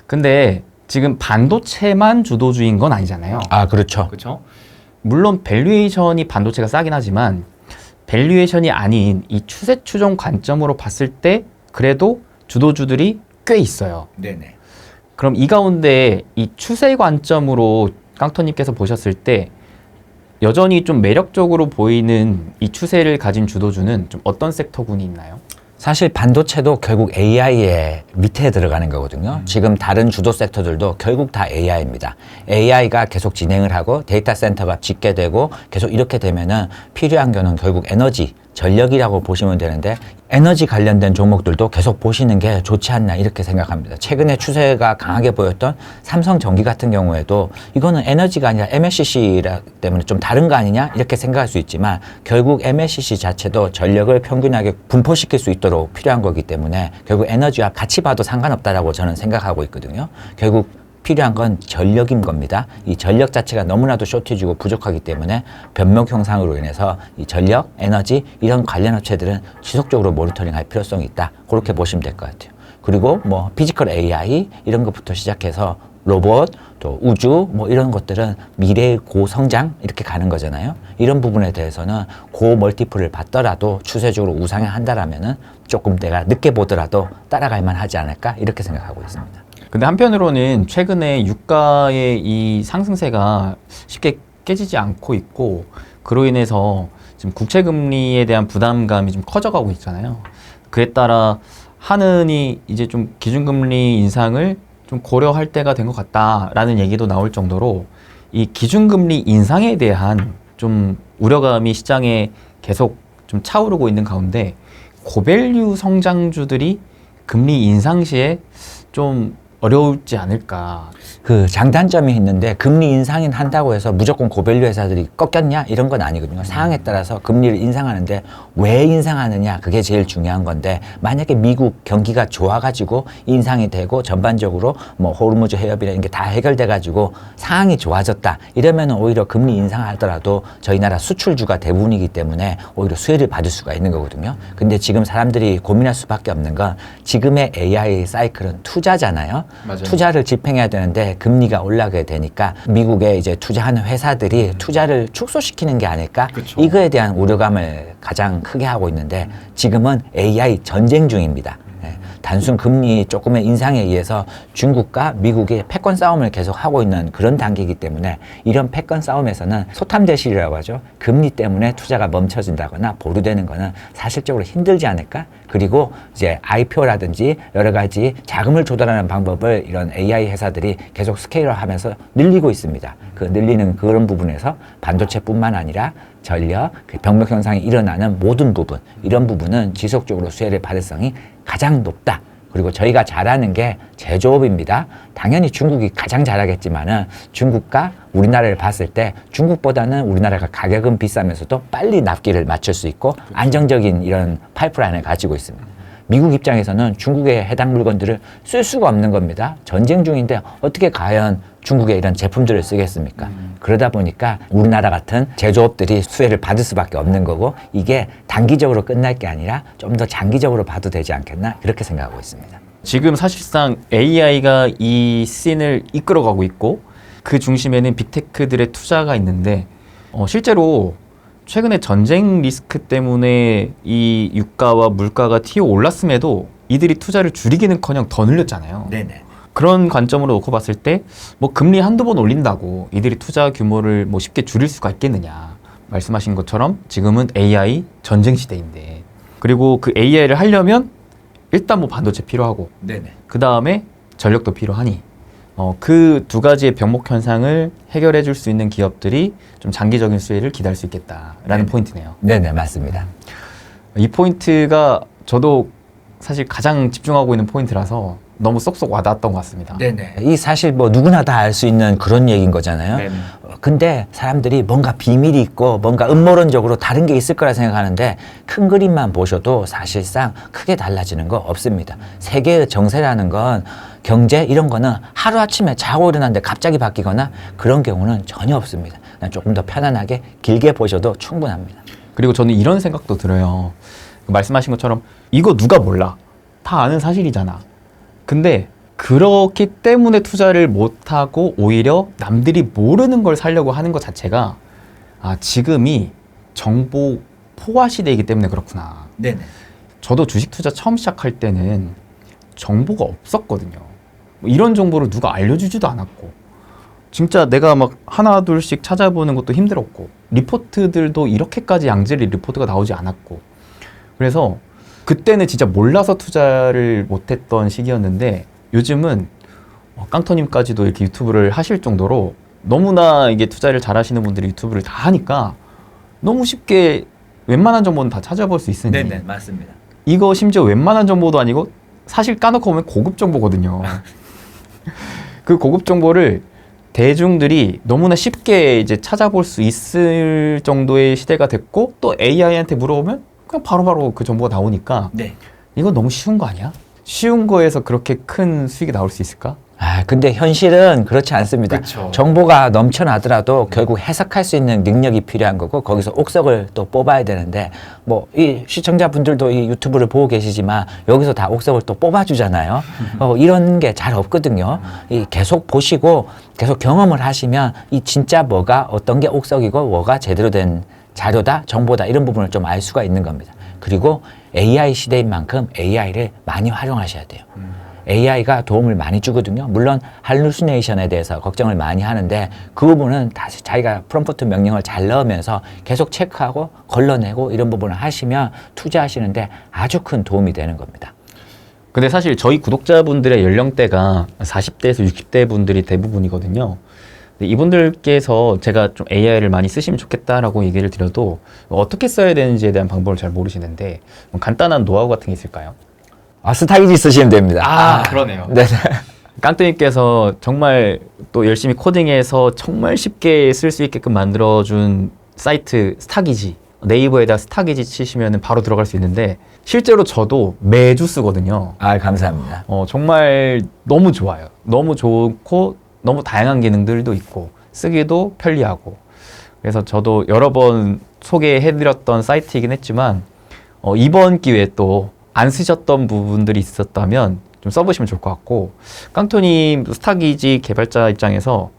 근데 지금 반도체만 주도주의인 건 아니잖아요. 아, 그렇죠. 그렇죠. 물론 밸류에이션이 반도체가 싸긴 하지만 밸류에이션이 아닌 이 추세 추종 관점으로 봤을 때 그래도 주도주들이 꽤 있어요. 네네. 그럼 이 가운데 이 추세 관점으로 깡토님께서 보셨을 때 여전히 좀 매력적으로 보이는 이 추세를 가진 주도주는 좀 어떤 섹터군이 있나요? 사실 반도체도 결국 AI의 밑에 들어가는 거거든요. 지금 다른 주도 섹터들도 결국 다 AI입니다. AI가 계속 진행을 하고 데이터 센터가 짓게 되고 계속 이렇게 되면은 필요한 거는 결국 에너지, 전력이라고 보시면 되는데 에너지 관련된 종목들도 계속 보시는 게 좋지 않나 이렇게 생각합니다. 최근에 추세가 강하게 보였던 삼성전기 같은 경우에도 이거는 에너지가 아니라 MLCC 때문에 좀 다른 거 아니냐 이렇게 생각할 수 있지만 결국 MLCC 자체도 전력을 평균하게 분포시킬 수 있도록 필요한 거기 때문에 결국 에너지와 같이 봐도 상관없다라고 저는 생각하고 있거든요. 결국 필요한 건 전력인 겁니다. 이 전력 자체가 너무나도 쇼티지고 부족하기 때문에 변목 형상으로 인해서 이 전력, 에너지 이런 관련 업체들은 지속적으로 모니터링할 필요성이 있다. 그렇게 보시면 될 것 같아요. 그리고 뭐 피지컬 AI 이런 것부터 시작해서 로봇, 또 우주 뭐 이런 것들은 미래의 고성장 이렇게 가는 거잖아요. 이런 부분에 대해서는 고 멀티플을 받더라도 추세적으로 우상향한다라면은 조금 내가 늦게 보더라도 따라갈 만하지 않을까 이렇게 생각하고 있습니다. 근데 한편으로는 최근에 유가의 이 상승세가 쉽게 깨지지 않고 있고 그로 인해서 지금 국채 금리에 대한 부담감이 좀 커져가고 있잖아요. 그에 따라 한은이 이제 좀 기준금리 인상을 좀 고려할 때가 된 것 같다라는 얘기도 나올 정도로 이 기준금리 인상에 대한 좀 우려감이 시장에 계속 좀 차오르고 있는 가운데 고밸류 성장주들이 금리 인상 시에 좀 어려울지 않을까. 그 장단점이 있는데 금리 인상인 한다고 해서 무조건 고밸류 회사들이 꺾였냐 이런 건 아니거든요. 상황에 따라서 금리를 인상하는데 왜 인상하느냐 그게 제일 중요한 건데 만약에 미국 경기가 좋아가지고 인상이 되고 전반적으로 뭐 호르무즈 해협이나 이런 게 다 해결돼가지고 상황이 좋아졌다 이러면 오히려 금리 인상하더라도 저희 나라 수출주가 대부분이기 때문에 오히려 수혜를 받을 수가 있는 거거든요. 근데 지금 사람들이 고민할 수밖에 없는 건 지금의 AI 사이클은 투자잖아요. 맞아요. 투자를 집행해야 되는데 금리가 올라가게 되니까 미국에 이제 투자하는 회사들이 투자를 축소시키는 게 아닐까? 그쵸. 이거에 대한 우려감을 가장 크게 하고 있는데 지금은 AI 전쟁 중입니다. 예, 단순 금리 조금의 인상에 의해서 중국과 미국이 패권 싸움을 계속 하고 있는 그런 단계이기 때문에 이런 패권 싸움에서는 소탐대실이라고 하죠. 금리 때문에 투자가 멈춰진다거나 보류되는 거는 사실적으로 힘들지 않을까? 그리고 이제 IPO라든지 여러 가지 자금을 조달하는 방법을 이런 AI 회사들이 계속 스케일업하면서 늘리고 있습니다. 그 늘리는 그런 부분에서 반도체뿐만 아니라 전력, 그 병력 현상이 일어나는 모든 부분, 이런 부분은 지속적으로 수혜를 받을 성이 가장 높다. 그리고 저희가 잘하는 게 제조업입니다. 당연히 중국이 가장 잘하겠지만은 중국과 우리나라를 봤을 때 중국보다는 우리나라가 가격은 비싸면서도 빨리 납기를 맞출 수 있고 안정적인 이런 파이프라인을 가지고 있습니다. 미국 입장에서는 중국의 해당 물건들을 쓸 수가 없는 겁니다. 전쟁 중인데 어떻게 과연 중국의 이런 제품들을 쓰겠습니까? 그러다 보니까 우리나라 같은 제조업들이 수혜를 받을 수밖에 없는 거고 이게 단기적으로 끝날 게 아니라 좀 더 장기적으로 봐도 되지 않겠나 그렇게 생각하고 있습니다. 지금 사실상 AI가 이 씬을 이끌어가고 있고 그 중심에는 빅테크들의 투자가 있는데 실제로 최근에 전쟁 리스크 때문에 이 유가와 물가가 튀어 올랐음에도 이들이 투자를 줄이기는커녕 더 늘렸잖아요. 네네. 그런 관점으로 놓고 봤을 때 뭐 금리 한두 번 올린다고 이들이 투자 규모를 뭐 쉽게 줄일 수가 있겠느냐. 말씀하신 것처럼 지금은 AI 전쟁 시대인데 그리고 그 AI를 하려면 일단 뭐 반도체 필요하고 네네. 그 다음에 전력도 필요하니 그 두 가지의 병목 현상을 해결해 줄 수 있는 기업들이 좀 장기적인 수혜를 기대할 수 있겠다라는 포인트네요. 네네, 맞습니다. 이 포인트가 저도 사실 가장 집중하고 있는 포인트라서 너무 쏙쏙 와닿았던 것 같습니다. 네네. 이 사실 뭐 누구나 다 알 수 있는 그런 얘기인 거잖아요. 근데 사람들이 뭔가 비밀이 있고 뭔가 음모론적으로 다른 게 있을 거라 생각하는데 큰 그림만 보셔도 사실상 크게 달라지는 거 없습니다. 세계의 정세라는 건 경제 이런 거는 하루아침에 자고 일어났는데 갑자기 바뀌거나 그런 경우는 전혀 없습니다. 그냥 조금 더 편안하게 길게 보셔도 충분합니다. 그리고 저는 이런 생각도 들어요. 말씀하신 것처럼 이거 누가 몰라? 다 아는 사실이잖아. 근데 그렇기 때문에 투자를 못하고 오히려 남들이 모르는 걸 사려고 하는 것 자체가 지금이 정보 포화 시대이기 때문에 그렇구나. 네네. 저도 주식 투자 처음 시작할 때는 정보가 없었거든요. 뭐 이런 정보를 누가 알려주지도 않았고 진짜 내가 막 하나 둘씩 찾아보는 것도 힘들었고 리포트들도 이렇게까지 양질의 리포트가 나오지 않았고 그래서 그때는 진짜 몰라서 투자를 못했던 시기였는데 요즘은 깡터님까지도 이렇게 유튜브를 하실 정도로 너무나 이게 투자를 잘 하시는 분들이 유튜브를 다 하니까 너무 쉽게 웬만한 정보는 다 찾아볼 수 있으니 네네, 맞습니다. 이거 심지어 웬만한 정보도 아니고 사실 까놓고 보면 고급 정보거든요. 그 고급 정보를 대중들이 너무나 쉽게 이제 찾아볼 수 있을 정도의 시대가 됐고 또 AI한테 물어보면 그냥 바로바로 그 정보가 나오니까 네. 이거 너무 쉬운 거 아니야? 쉬운 거에서 그렇게 큰 수익이 나올 수 있을까? 근데 현실은 그렇지 않습니다. 그쵸. 정보가 넘쳐나더라도 결국 해석할 수 있는 능력이 필요한 거고 거기서 옥석을 또 뽑아야 되는데 뭐 이 시청자분들도 이 유튜브를 보고 계시지만 여기서 다 옥석을 또 뽑아주잖아요. 이런 게 잘 없거든요. 이 계속 보시고 계속 경험을 하시면 이 진짜 뭐가 어떤 게 옥석이고 뭐가 제대로 된 자료다, 정보다 이런 부분을 좀 알 수가 있는 겁니다. 그리고 AI 시대인 만큼 AI를 많이 활용하셔야 돼요. AI가 도움을 많이 주거든요. 물론 할루시네이션에 대해서 걱정을 많이 하는데 그 부분은 다시 자기가 프롬프트 명령을 잘 넣으면서 계속 체크하고 걸러내고 이런 부분을 하시면 투자하시는데 아주 큰 도움이 되는 겁니다. 근데 사실 저희 구독자분들의 연령대가 40대에서 60대 분들이 대부분이거든요. 근데 이분들께서 제가 좀 AI를 많이 쓰시면 좋겠다라고 얘기를 드려도 어떻게 써야 되는지에 대한 방법을 잘 모르시는데 간단한 노하우 같은 게 있을까요? 스타기지 쓰시면 됩니다. 그러네요. 네. 깡통님께서 정말 또 열심히 코딩해서 정말 쉽게 쓸 수 있게끔 만들어준 사이트 스타기지, 네이버에다 스타기지 치시면 바로 들어갈 수 있는데 실제로 저도 매주 쓰거든요. 감사합니다. 정말 너무 좋아요. 너무 좋고 너무 다양한 기능들도 있고 쓰기도 편리하고 그래서 저도 여러 번 소개해드렸던 사이트이긴 했지만 이번 기회에 또 안 쓰셨던 부분들이 있었다면 좀 써보시면 좋을 것 같고 깡토님 스타기지 개발자 입장에서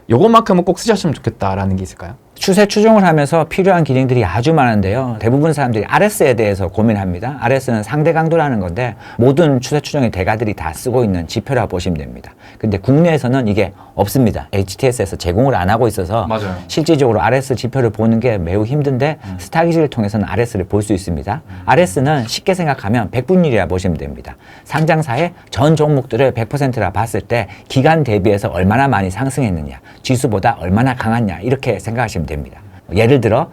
요것만큼은 꼭 쓰셨으면 좋겠다라는 게 있을까요? 추세 추종을 하면서 필요한 기능들이 아주 많은데요. 대부분 사람들이 RS에 대해서 고민합니다. RS는 상대 강도라는 건데 모든 추세 추종의 대가들이 다 쓰고 있는 지표라 보시면 됩니다. 근데 국내에서는 이게 없습니다. HTS에서 제공을 안 하고 있어서 맞아요. 실질적으로 RS 지표를 보는 게 매우 힘든데 스타기지를 통해서는 RS를 볼 수 있습니다. RS는 쉽게 생각하면 백분율이라 보시면 됩니다. 상장사의 전 종목들을 100%라 봤을 때 기간 대비해서 얼마나 많이 상승했느냐, 지수보다 얼마나 강하냐 이렇게 생각하시면 됩니다. 예를 들어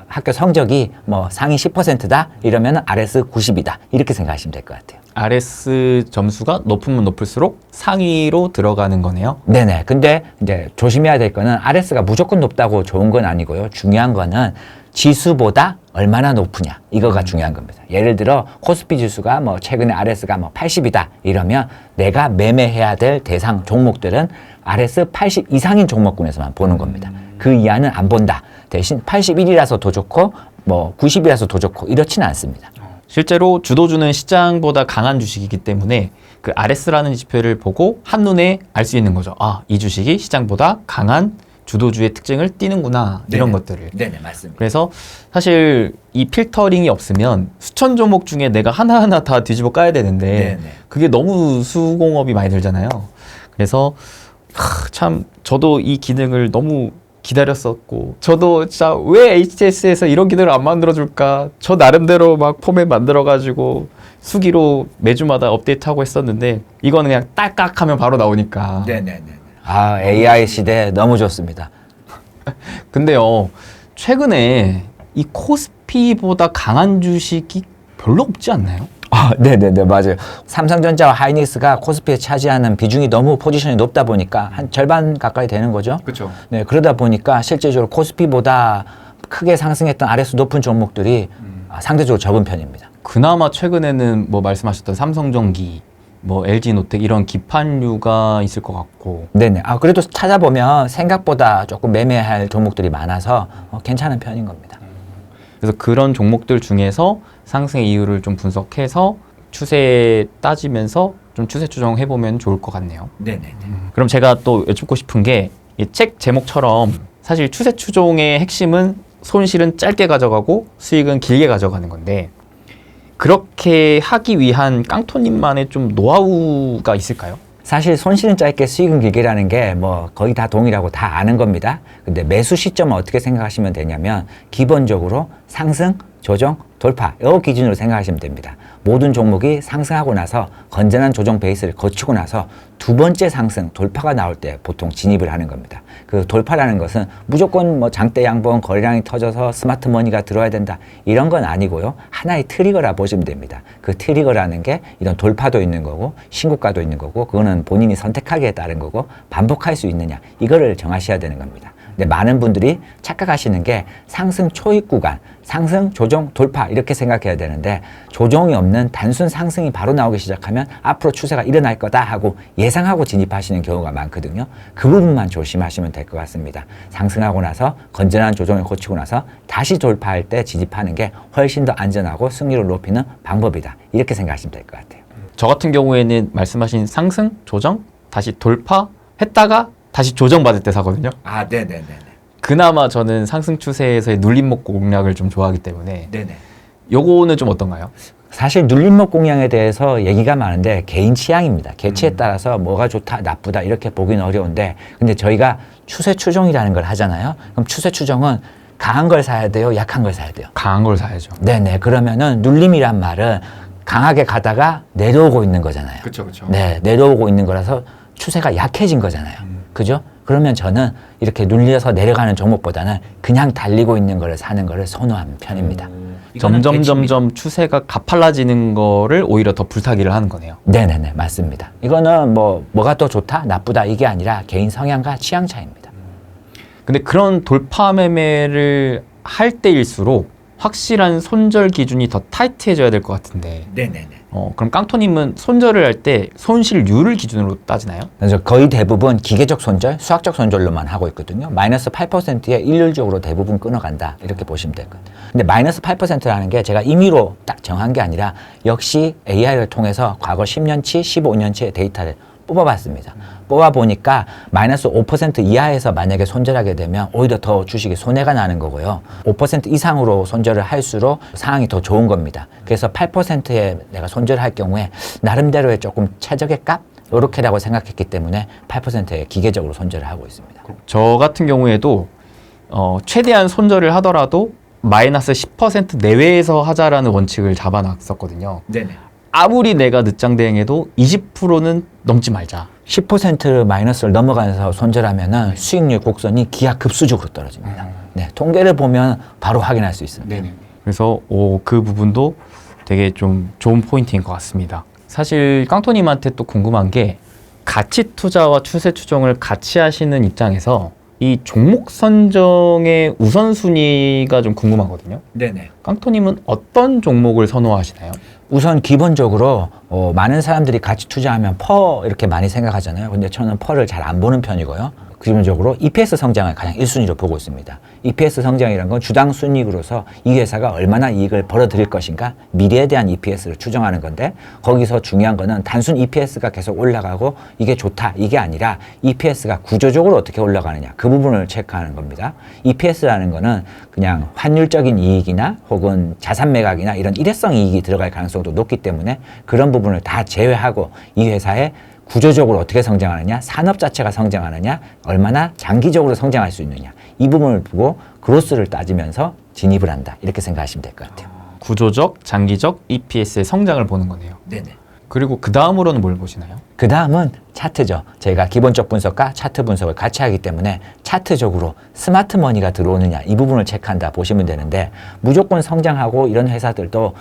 학교 성적이 뭐 상위 10%다 이러면 RS 90이다 이렇게 생각하시면 될 것 같아요. RS 점수가 높으면 높을수록 상위로 들어가는 거네요. 네네. 근데 이제 조심해야 될 거는 RS가 무조건 높다고 좋은 건 아니고요. 중요한 거는 지수보다 얼마나 높으냐 이거가 중요한 겁니다. 예를 들어 코스피 지수가 뭐 최근에 RS가 뭐 80이다 이러면 내가 매매해야 될 대상 종목들은 RS 80 이상인 종목군에서만 보는 겁니다. 그 이하는 안 본다. 대신 81이라서 더 좋고 뭐 90이라서 더 좋고 이렇지는 않습니다. 실제로 주도주는 시장보다 강한 주식이기 때문에 그 RS라는 지표를 보고 한눈에 알 수 있는 거죠. 이 주식이 시장보다 강한 주도주의 특징을 띠는구나 이런 것들을. 네네 맞습니다. 그래서 사실 이 필터링이 없으면 수천 종목 중에 내가 하나하나 다 뒤집어 까야 되는데 네네. 그게 너무 수공업이 많이 들잖아요. 그래서 참 저도 이 기능을 너무 기다렸었고 저도 진짜 왜 HTS에서 이런 기능을 안 만들어줄까 저 나름대로 막 포맷 만들어가지고 수기로 매주마다 업데이트하고 했었는데 이거는 그냥 딸깍 하면 바로 나오니까. 네네네. AI 시대 너무 좋습니다. 근데요 최근에 이 코스피보다 강한 주식이 별로 없지 않나요? 네네네 맞아요. 삼성전자와 하이닉스가 코스피에 차지하는 비중이 너무 포지션이 높다 보니까 한 절반 가까이 되는 거죠. 그렇죠. 네 그러다 보니까 실제적으로 코스피보다 크게 상승했던 RS 높은 종목들이 상대적으로 적은 편입니다. 그나마 최근에는 뭐 말씀하셨던 삼성전기, 뭐 LG노텍 이런 기판류가 있을 것 같고. 네네. 그래도 찾아보면 생각보다 조금 매매할 종목들이 많아서 괜찮은 편인 겁니다. 그래서 그런 종목들 중에서 상승의 이유를 좀 분석해서 추세 따지면서 좀 추세 추정해보면 좋을 것 같네요. 네네. 그럼 제가 또 여쭙고 싶은 게 이 책 제목처럼 사실 추세 추종의 핵심은 손실은 짧게 가져가고 수익은 길게 가져가는 건데 그렇게 하기 위한 깡토님만의 좀 노하우가 있을까요? 사실 손실은 짧게 수익은 길게라는 게 뭐 거의 다 동일하고 다 아는 겁니다. 근데 매수 시점은 어떻게 생각하시면 되냐면 기본적으로 상승, 조정, 돌파 이 기준으로 생각하시면 됩니다. 모든 종목이 상승하고 나서 건전한 조정 베이스를 거치고 나서 두 번째 상승 돌파가 나올 때 보통 진입을 하는 겁니다. 그 돌파라는 것은 무조건 뭐 장대 양봉 거래량이 터져서 스마트 머니가 들어야 된다 이런 건 아니고요. 하나의 트리거라 보시면 됩니다. 그 트리거라는 게 이런 돌파도 있는 거고 신고가도 있는 거고 그거는 본인이 선택하기에 따른 거고 반복할 수 있느냐 이거를 정하셔야 되는 겁니다. 근데 많은 분들이 착각하시는 게 상승 초입 구간, 상승, 조정, 돌파 이렇게 생각해야 되는데 조정이 없는 단순 상승이 바로 나오기 시작하면 앞으로 추세가 일어날 거다 하고 예상하고 진입하시는 경우가 많거든요. 그 부분만 조심하시면 될 것 같습니다. 상승하고 나서 건전한 조정을 거치고 나서 다시 돌파할 때 진입하는 게 훨씬 더 안전하고 승률을 높이는 방법이다. 이렇게 생각하시면 될 것 같아요. 저 같은 경우에는 말씀하신 상승, 조정, 다시 돌파했다가 다시 조정받을 때 사거든요. 아, 네네네. 그나마 저는 상승 추세에서의 눌림목 공략을 좀 좋아하기 때문에 네네. 요거는 좀 어떤가요? 사실 눌림목 공략에 대해서 얘기가 많은데 개인 취향입니다. 개취에 따라서 뭐가 좋다, 나쁘다 이렇게 보기는 어려운데 근데 저희가 추세 추종이라는 걸 하잖아요. 그럼 추세 추종은 강한 걸 사야 돼요? 약한 걸 사야 돼요? 강한 걸 사야죠. 네네. 그러면은 눌림이란 말은 강하게 가다가 내려오고 있는 거잖아요. 그렇죠. 네, 내려오고 있는 거라서 추세가 약해진 거잖아요. 그죠? 그러면 저는 이렇게 눌려서 내려가는 종목보다는 그냥 달리고 있는 거를 사는 거를 선호하는 편입니다. 점점 추세가 가팔라지는 거를 오히려 더 불타기를 하는 거네요. 네네네, 맞습니다. 이거는 뭐가 더 좋다, 나쁘다 이게 아니라 개인 성향과 취향 차이입니다. 근데 그런 돌파 매매를 할 때일수록 확실한 손절 기준이 더 타이트해져야 될 것 같은데 네네네. 그럼 깡토님은 손절을 할 때 손실률을 기준으로 따지나요? 그래서 거의 대부분 기계적 손절, 수학적 손절로만 하고 있거든요. 마이너스 8%에 일률적으로 대부분 끊어간다. 이렇게 보시면 될 것 같아요. 근데 마이너스 8%라는 게 제가 임의로 딱 정한 게 아니라 역시 AI를 통해서 과거 10년치, 15년치의 데이터를 뽑아봤습니다. 뽑아보니까 마이너스 5% 이하에서 만약에 손절하게 되면 오히려 더 주식이 손해가 나는 거고요. 5% 이상으로 손절을 할수록 상황이 더 좋은 겁니다. 그래서 8%에 내가 손절할 경우에 나름대로의 조금 최적의 값? 이렇게라고 생각했기 때문에 8%에 기계적으로 손절을 하고 있습니다. 저 같은 경우에도 최대한 손절을 하더라도 마이너스 10% 내외에서 하자라는 원칙을 잡아놨었거든요. 네네. 아무리 내가 늦장 대응해도 20%는 넘지 말자. 10% 마이너스를 넘어가면서 손절하면은 수익률 곡선이 기하급수적으로 떨어집니다. 네, 통계를 보면 바로 확인할 수 있습니다. 그래서 그 부분도 되게 좀 좋은 포인트인 것 같습니다. 사실 깡토님한테 또 궁금한 게 가치 투자와 추세 추종을 같이 하시는 입장에서 이 종목 선정의 우선순위가 좀 궁금하거든요. 네네. 깡토님은 어떤 종목을 선호하시나요? 우선 기본적으로 많은 사람들이 가치 투자하면 퍼 이렇게 많이 생각하잖아요. 근데 저는 퍼를 잘 안 보는 편이고요. 기본적으로 EPS 성장을 가장 1순위로 보고 있습니다. EPS 성장이라는 건 주당 순이익으로서 이 회사가 얼마나 이익을 벌어들일 것인가 미래에 대한 EPS를 추정하는 건데 거기서 중요한 거는 단순 EPS가 계속 올라가고 이게 좋다 이게 아니라 EPS가 구조적으로 어떻게 올라가느냐 그 부분을 체크하는 겁니다. EPS라는 거는 그냥 환율적인 이익이나 혹은 자산 매각이나 이런 일회성 이익이 들어갈 가능성도 높기 때문에 그런 부분을 다 제외하고 이 회사의 구조적으로 어떻게 성장하느냐, 산업 자체가 성장하느냐, 얼마나 장기적으로 성장할 수 있느냐 이 부분을 보고 그로스를 따지면서 진입을 한다 이렇게 생각하시면 될 것 같아요. 구조적, 장기적 EPS의 성장을 보는 거네요. 네네. 그리고 그 다음으로는 뭘 보시나요? 그 다음은 차트죠. 저희가 기본적 분석과 차트 분석을 같이 하기 때문에 차트적으로 스마트 머니가 들어오느냐 이 부분을 체크한다 보시면 되는데 무조건 성장하고 이런 회사들도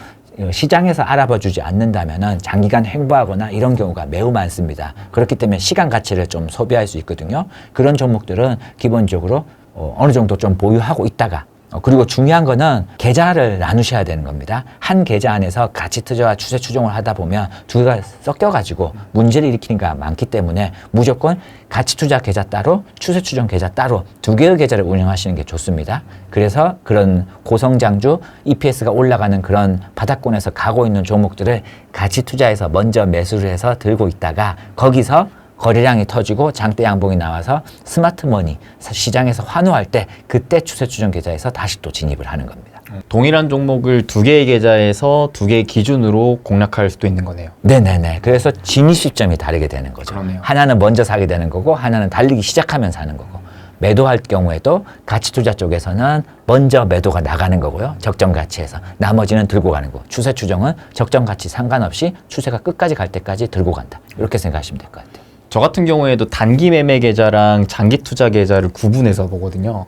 시장에서 알아봐 주지 않는다면은 장기간 횡보하거나 이런 경우가 매우 많습니다. 그렇기 때문에 시간 가치를 좀 소비할 수 있거든요. 그런 종목들은 기본적으로 어느 정도 좀 보유하고 있다가 그리고 중요한 거는 계좌를 나누셔야 되는 겁니다. 한 계좌 안에서 가치 투자와 추세 추종을 하다 보면 두 개가 섞여가지고 문제를 일으키는 게 많기 때문에 무조건 가치 투자 계좌 따로 추세 추종 계좌 따로 두 개의 계좌를 운영하시는 게 좋습니다. 그래서 그런 고성장주 EPS가 올라가는 그런 바닥권에서 가고 있는 종목들을 가치 투자에서 먼저 매수를 해서 들고 있다가 거기서 거래량이 터지고 장대 양봉이 나와서 스마트 머니 시장에서 환호할 때 그때 추세 추종 계좌에서 다시 또 진입을 하는 겁니다. 동일한 종목을 두 개의 계좌에서 두 개의 기준으로 공략할 수도 있는 거네요. 네네네. 그래서 진입 시점이 다르게 되는 거죠. 그러네요. 하나는 먼저 사게 되는 거고 하나는 달리기 시작하면 사는 거고 매도할 경우에도 가치 투자 쪽에서는 먼저 매도가 나가는 거고요. 적정 가치에서 나머지는 들고 가는 거. 추세 추종은 적정 가치 상관없이 추세가 끝까지 갈 때까지 들고 간다. 이렇게 생각하시면 될 것 같아요. 저 같은 경우에도 단기 매매 계좌랑 장기 투자 계좌를 구분해서 보거든요.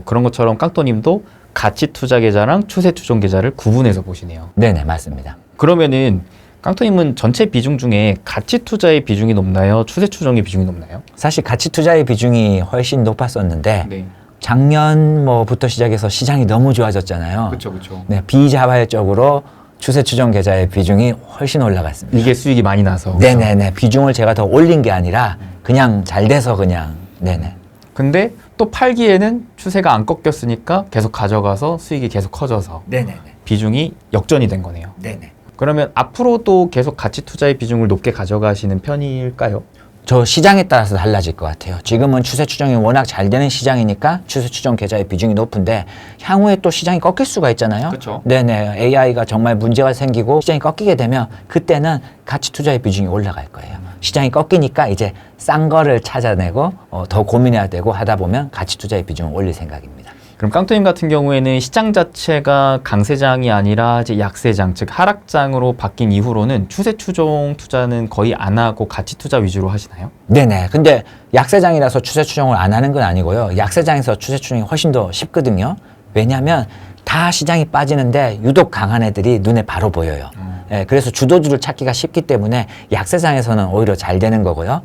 그런 것처럼 깡또님도 가치 투자 계좌랑 추세 추종 계좌를 구분해서 보시네요. 네네, 맞습니다. 그러면은 깡토님은 전체 비중 중에 가치 투자의 비중이 높나요? 추세 추종의 비중이 높나요? 사실 가치 투자의 비중이 훨씬 높았었는데 네. 작년 뭐부터 시작해서 시장이 너무 좋아졌잖아요. 그렇죠. 네, 비자발적으로 추세 추종 계좌의 비중이 훨씬 올라갔습니다. 이게 수익이 많이 나서. 네네네. 비중을 제가 더 올린 게 아니라 그냥 잘 돼서 그냥 네네. 근데 또 팔기에는 추세가 안 꺾였으니까 계속 가져가서 수익이 계속 커져서 네네네. 비중이 역전이 된 거네요. 네네. 그러면 앞으로도 계속 가치 투자의 비중을 높게 가져가시는 편일까요? 저 시장에 따라서 달라질 것 같아요. 지금은 추세 추종이 워낙 잘 되는 시장이니까 추세 추종 계좌의 비중이 높은데 향후에 또 시장이 꺾일 수가 있잖아요. 그쵸. 네네. AI가 정말 문제가 생기고 시장이 꺾이게 되면 그때는 가치 투자의 비중이 올라갈 거예요. 시장이 꺾이니까 이제 싼 거를 찾아내고 더 고민해야 되고 하다 보면 가치 투자의 비중을 올릴 생각입니다. 그럼 깡토님 같은 경우에는 시장 자체가 강세장이 아니라 이제 약세장, 즉 하락장으로 바뀐 이후로는 추세 추종 투자는 거의 안 하고 가치 투자 위주로 하시나요? 네네. 근데 약세장이라서 추세 추종을 안 하는 건 아니고요. 약세장에서 추세 추종이 훨씬 더 쉽거든요. 왜냐하면 다 시장이 빠지는데 유독 강한 애들이 눈에 바로 보여요. 예, 그래서 주도주를 찾기가 쉽기 때문에 약세장에서는 오히려 잘 되는 거고요.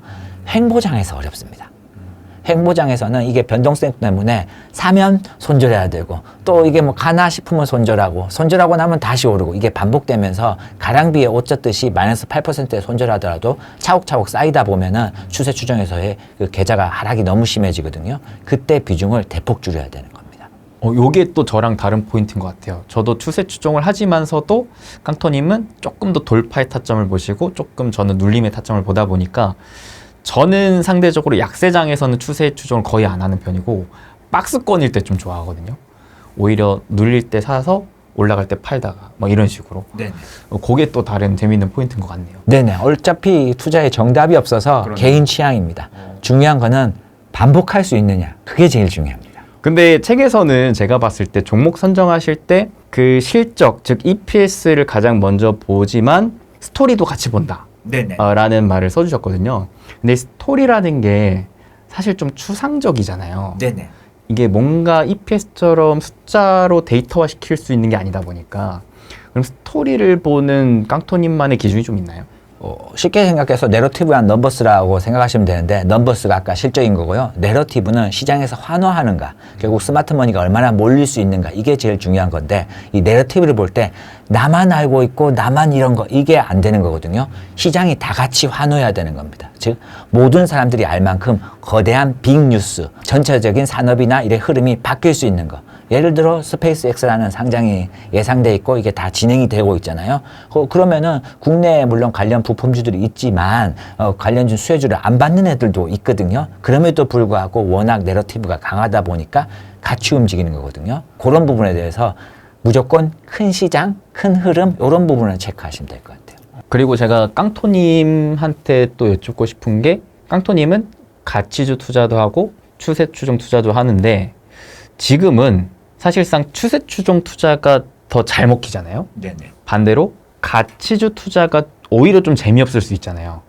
횡보장에서 어렵습니다. 횡보장에서는 이게 변동성 때문에 사면 손절해야 되고 또 이게 뭐 가나 싶으면 손절하고 나면 다시 오르고 이게 반복되면서 가랑비에 옷 젖듯이 마이너스 8%에 손절하더라도 차곡차곡 쌓이다 보면은 추세 추정에서의 그 계좌가 하락이 너무 심해지거든요. 그때 비중을 대폭 줄여야 되는 겁니다. 요게 또 저랑 다른 포인트인 것 같아요. 저도 추세 추종을 하지만서도 깡토님은 조금 더 돌파의 타점을 보시고 조금 저는 눌림의 타점을 보다 보니까 저는 상대적으로 약세장에서는 추세 추종을 거의 안 하는 편이고 박스권일 때 좀 좋아하거든요. 오히려 눌릴 때 사서 올라갈 때 팔다가 뭐 이런 식으로. 네. 그게 또 다른 재미있는 포인트인 것 같네요. 네네. 어차피 투자에 정답이 없어서 그러네요. 개인 취향입니다. 중요한 거는 반복할 수 있느냐. 그게 제일 중요합니다. 근데 책에서는 제가 봤을 때 종목 선정하실 때 그 실적, 즉 EPS를 가장 먼저 보지만 스토리도 같이 본다. 네네. 라는 말을 써주셨거든요. 근데 스토리라는 게 사실 좀 추상적이잖아요. 네네. 이게 뭔가 EPS처럼 숫자로 데이터화 시킬 수 있는 게 아니다 보니까 그럼 스토리를 보는 깡토님만의 기준이 좀 있나요? 쉽게 생각해서 내러티브한 넘버스라고 생각하시면 되는데 넘버스가 아까 실적인 거고요. 내러티브는 시장에서 환호하는가 결국 스마트머니가 얼마나 몰릴 수 있는가 이게 제일 중요한 건데 이 내러티브를 볼 때 나만 알고 있고 나만 이런 거 이게 안 되는 거거든요. 시장이 다 같이 환호해야 되는 겁니다. 즉 모든 사람들이 알 만큼 거대한 빅뉴스 전체적인 산업이나 일의 흐름이 바뀔 수 있는 거 예를 들어 스페이스X라는 상장이 예상돼 있고 이게 다 진행이 되고 있잖아요. 그러면은 국내에 물론 관련 부품주들이 있지만 관련주 수혜주를 안 받는 애들도 있거든요. 그럼에도 불구하고 워낙 내러티브가 강하다 보니까 같이 움직이는 거거든요. 그런 부분에 대해서 무조건 큰 시장, 큰 흐름 이런 부분을 체크하시면 될 것 같아요. 그리고 제가 깡토님한테 또 여쭙고 싶은 게 깡토님은 가치주 투자도 하고 추세 추종 투자도 하는데 지금은 사실상 추세 추종 투자가 더 잘 먹히잖아요. 네네. 반대로 가치주 투자가 오히려 좀 재미없을 수 있잖아요.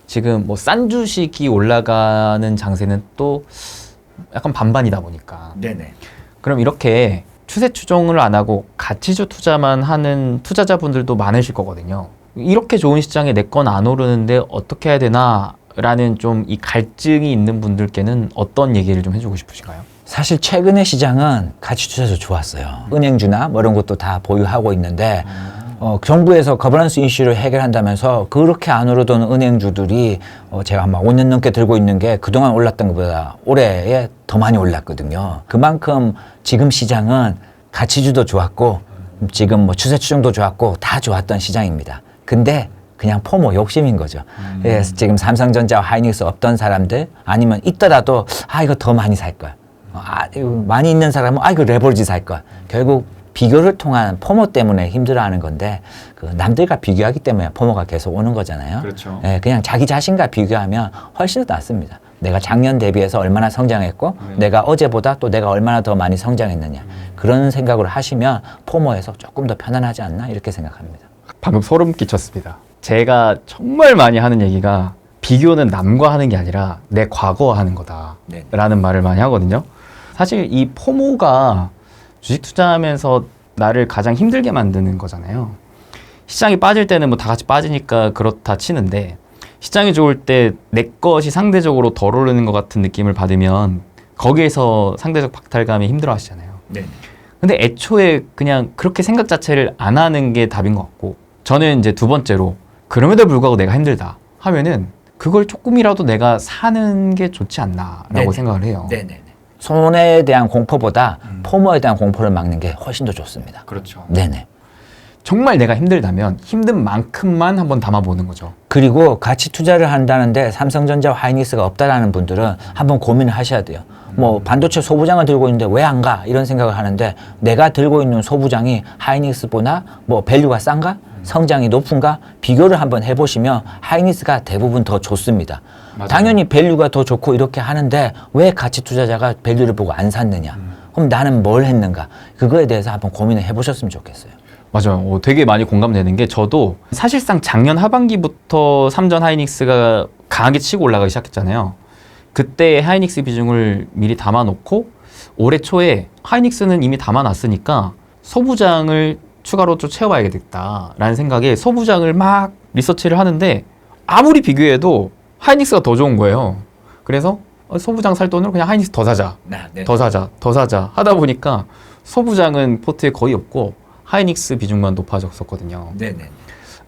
지금 뭐 싼 주식이 올라가는 장세는 또 약간 반반이다 보니까. 네네. 그럼 이렇게 추세 추종을 안 하고 가치주 투자만 하는 투자자분들도 많으실 거거든요. 이렇게 좋은 시장에 내 건 안 오르는데 어떻게 해야 되나 라는 좀 이 갈증이 있는 분들께는 어떤 얘기를 좀 해주고 싶으신가요? 사실 최근에 시장은 가치 투자도 좋았어요. 은행주나 뭐 이런 것도 다 보유하고 있는데 정부에서 거버넌스 이슈를 해결한다면서 그렇게 안 오르던 은행주들이 제가 아마 5년 넘게 들고 있는 게 그동안 올랐던 것보다 올해에 더 많이 올랐거든요. 그만큼 지금 시장은 가치주도 좋았고 지금 뭐 추세 추종도 좋았고 다 좋았던 시장입니다. 근데 그냥 포모 욕심인 거죠. 예, 지금 삼성전자와 하이닉스 없던 사람들 아니면 있더라도 이거 더 많이 살 걸. 이거 많이 있는 사람은 이거 레버리지 살 걸. 결국 비교를 통한 포모 때문에 힘들어하는 건데 그 남들과 비교하기 때문에 포모가 계속 오는 거잖아요. 그렇죠. 예, 그냥 자기 자신과 비교하면 훨씬 더 낫습니다. 내가 작년 대비해서 얼마나 성장했고 내가 어제보다 또 내가 얼마나 더 많이 성장했느냐 그런 생각을 하시면 포모에서 조금 더 편안하지 않나 이렇게 생각합니다. 방금 소름 끼쳤습니다. 제가 정말 많이 하는 얘기가 비교는 남과 하는 게 아니라 내 과거와 하는 거다 네. 라는 말을 많이 하거든요. 사실 이 포모가 주식 투자하면서 나를 가장 힘들게 만드는 거잖아요. 시장이 빠질 때는 뭐 다 같이 빠지니까 그렇다 치는데 시장이 좋을 때 내 것이 상대적으로 덜 오르는 것 같은 느낌을 받으면 거기에서 상대적 박탈감이 힘들어 하시잖아요. 네. 근데 애초에 그냥 그렇게 생각 자체를 안 하는 게 답인 것 같고 저는 이제 두 번째로 그럼에도 불구하고 내가 힘들다 하면은 그걸 조금이라도 내가 사는 게 좋지 않나라고 네네. 생각을 해요. 네네네. 손해에 대한 공포보다 포모에 대한 공포를 막는 게 훨씬 더 좋습니다. 그렇죠. 네네. 정말 내가 힘들다면 힘든 만큼만 한번 담아보는 거죠. 그리고 같이 투자를 한다는데 삼성전자와 하이닉스가 없다라는 분들은 한번 고민을 하셔야 돼요. 뭐 반도체 소부장을 들고 있는데 왜 안 가? 이런 생각을 하는데 내가 들고 있는 소부장이 하이닉스보다 뭐 밸류가 싼가? 성장이 높은가? 비교를 한번 해보시면 하이닉스가 대부분 더 좋습니다. 맞아요. 당연히 밸류가 더 좋고 이렇게 하는데 왜 가치 투자자가 밸류를 보고 안 샀느냐? 그럼 나는 뭘 했는가? 그거에 대해서 한번 고민을 해보셨으면 좋겠어요. 맞아요. 되게 많이 공감되는 게 저도 사실상 작년 하반기부터 삼전 하이닉스가 강하게 치고 올라가기 시작했잖아요. 그때 하이닉스 비중을 미리 담아놓고 올해 초에 하이닉스는 이미 담아놨으니까 소부장을 추가로 좀 채워봐야겠다라는 생각에 소부장을 막 리서치를 하는데 아무리 비교해도 하이닉스가 더 좋은 거예요. 그래서 소부장 살 돈으로 그냥 하이닉스 더 사자, 더 사자, 더 사자 하다 보니까 소부장은 포트에 거의 없고 하이닉스 비중만 높아졌었거든요. 네네.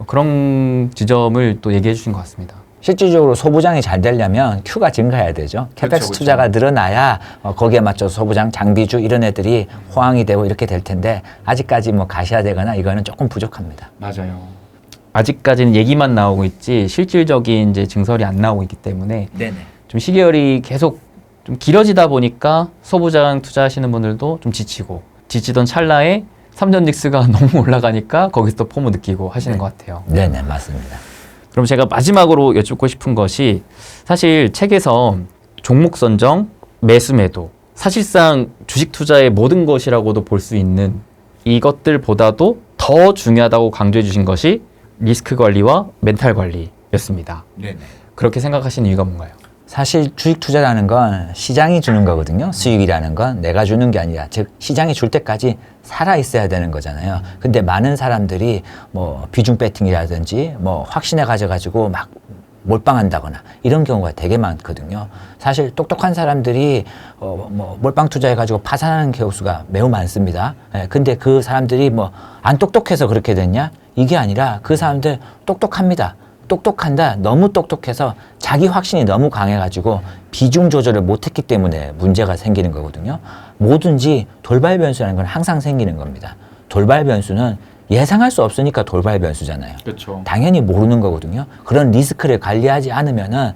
그런 지점을 또 얘기해 주신 것 같습니다. 실질적으로 소부장이 잘 되려면 Q가 증가해야 되죠. 캐펙스 그렇죠. 투자가 늘어나야 거기에 맞춰서 소부장, 장비주 이런 애들이 호황이 되고 이렇게 될 텐데 아직까지 뭐 가시화되거나 이거는 조금 부족합니다. 맞아요. 아직까지는 얘기만 나오고 있지 실질적인 이제 증설이 안 나오고 있기 때문에 네네. 좀 시계열이 계속 좀 길어지다 보니까 소부장 투자하시는 분들도 좀 지치던 찰나에 삼전닉스가 너무 올라가니까 거기서 또 포모 느끼고 하시는 것 같아요. 네네, 맞습니다. 그럼 제가 마지막으로 여쭙고 싶은 것이 사실 책에서 종목 선정, 매수 매도 사실상 주식 투자의 모든 것이라고도 볼 수 있는 이것들보다도 더 중요하다고 강조해 주신 것이 리스크 관리와 멘탈 관리였습니다. 네네. 그렇게 생각하시는 이유가 뭔가요? 사실 주식 투자라는 건 시장이 주는 거거든요. 수익이라는 건 내가 주는 게 아니라 즉 시장이 줄 때까지 살아 있어야 되는 거잖아요. 근데 많은 사람들이 뭐 비중 배팅이라든지 뭐 확신에 가져가지고 막 몰빵한다거나 이런 경우가 되게 많거든요. 사실 똑똑한 사람들이 뭐 몰빵 투자해가지고 파산하는 경우수가 매우 많습니다. 예, 근데 그 사람들이 뭐 안 똑똑해서 그렇게 됐냐? 이게 아니라 그 사람들 똑똑합니다. 똑똑한다. 너무 똑똑해서 자기 확신이 너무 강해가지고 비중 조절을 못했기 때문에 문제가 생기는 거거든요. 뭐든지 돌발 변수라는 건 항상 생기는 겁니다. 돌발 변수는 예상할 수 없으니까 돌발 변수잖아요. 그렇죠. 당연히 모르는 거거든요. 그런 리스크를 관리하지 않으면은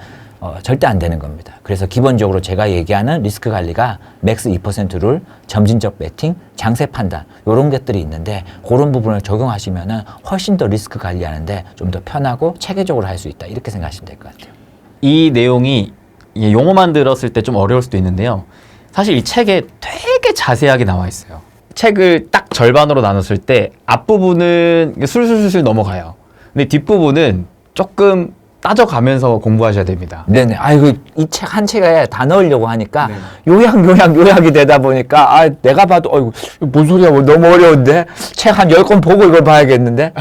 절대 안 되는 겁니다. 그래서 기본적으로 제가 얘기하는 리스크 관리가 맥스 2% 룰, 점진적 배팅, 장세 판단 이런 것들이 있는데 그런 부분을 적용하시면은 훨씬 더 리스크 관리하는데 좀 더 편하고 체계적으로 할 수 있다 이렇게 생각하시면 될 것 같아요. 이 내용이 용어만 들었을 때 좀 어려울 수도 있는데요. 사실 이 책에 되게 자세하게 나와 있어요. 책을 딱 절반으로 나눴을 때 앞부분은 술술술 넘어가요. 근데 뒷부분은 조금 따져가면서 공부하셔야 됩니다. 네네. 아이고, 이 책 한 책에 다 넣으려고 하니까 요약이 되다 보니까 내가 봐도 어이구, 뭔 소리야. 뭐 너무 어려운데? 책 한 10권 보고 이걸 봐야겠는데?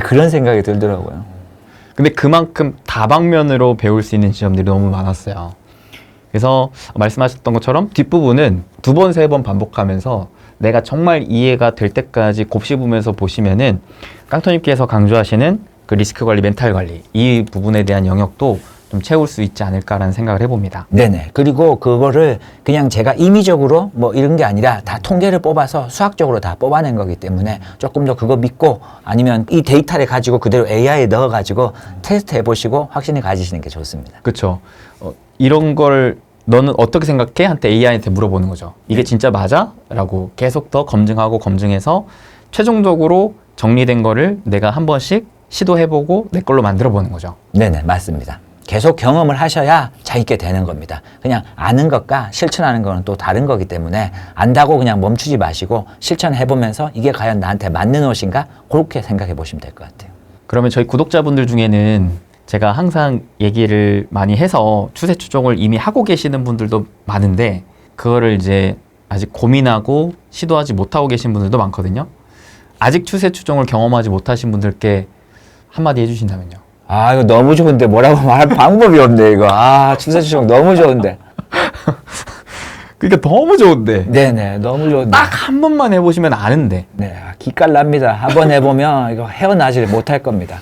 그런 생각이 들더라고요. 근데 그만큼 다방면으로 배울 수 있는 지점들이 너무 많았어요. 그래서 말씀하셨던 것처럼 뒷부분은 2번, 3번 반복하면서 내가 정말 이해가 될 때까지 곱씹으면서 보시면은 깡토님께서 강조하시는 그 리스크 관리, 멘탈 관리 이 부분에 대한 영역도 좀 채울 수 있지 않을까라는 생각을 해봅니다. 네네. 그리고 그거를 그냥 제가 임의적으로 뭐 이런 게 아니라 다 통계를 뽑아서 수학적으로 다 뽑아낸 거기 때문에 조금 더 그거 믿고 아니면 이 데이터를 가지고 그대로 AI에 넣어가지고 테스트 해보시고 확신을 가지시는 게 좋습니다. 그렇죠. 이런 걸 너는 어떻게 생각해? 한테 AI한테 물어보는 거죠. 이게 진짜 맞아? 라고 계속 더 검증해서 최종적으로 정리된 거를 내가 한 번씩 시도해보고 내 걸로 만들어보는 거죠. 네네, 맞습니다. 계속 경험을 하셔야 자기게 되는 겁니다. 그냥 아는 것과 실천하는 거는 또 다른 거기 때문에 안다고 그냥 멈추지 마시고 실천해보면서 이게 과연 나한테 맞는 옷인가? 그렇게 생각해 보시면 될 것 같아요. 그러면 저희 구독자분들 중에는 제가 항상 얘기를 많이 해서 추세 추종을 이미 하고 계시는 분들도 많은데 그거를 이제 아직 고민하고 시도하지 못하고 계신 분들도 많거든요. 아직 추세 추종을 경험하지 못하신 분들께 한마디 해주신다면요. 아, 이거 너무 좋은데 뭐라고 말할 방법이 없네, 이거. 아, 추세 추종 너무 좋은데. 그러니까 너무 좋은데 네네, 너무 좋은데. 딱 한 번만 해보시면 아는데. 네, 기깔납니다. 한번 해보면 이거 헤어나질 못할 겁니다.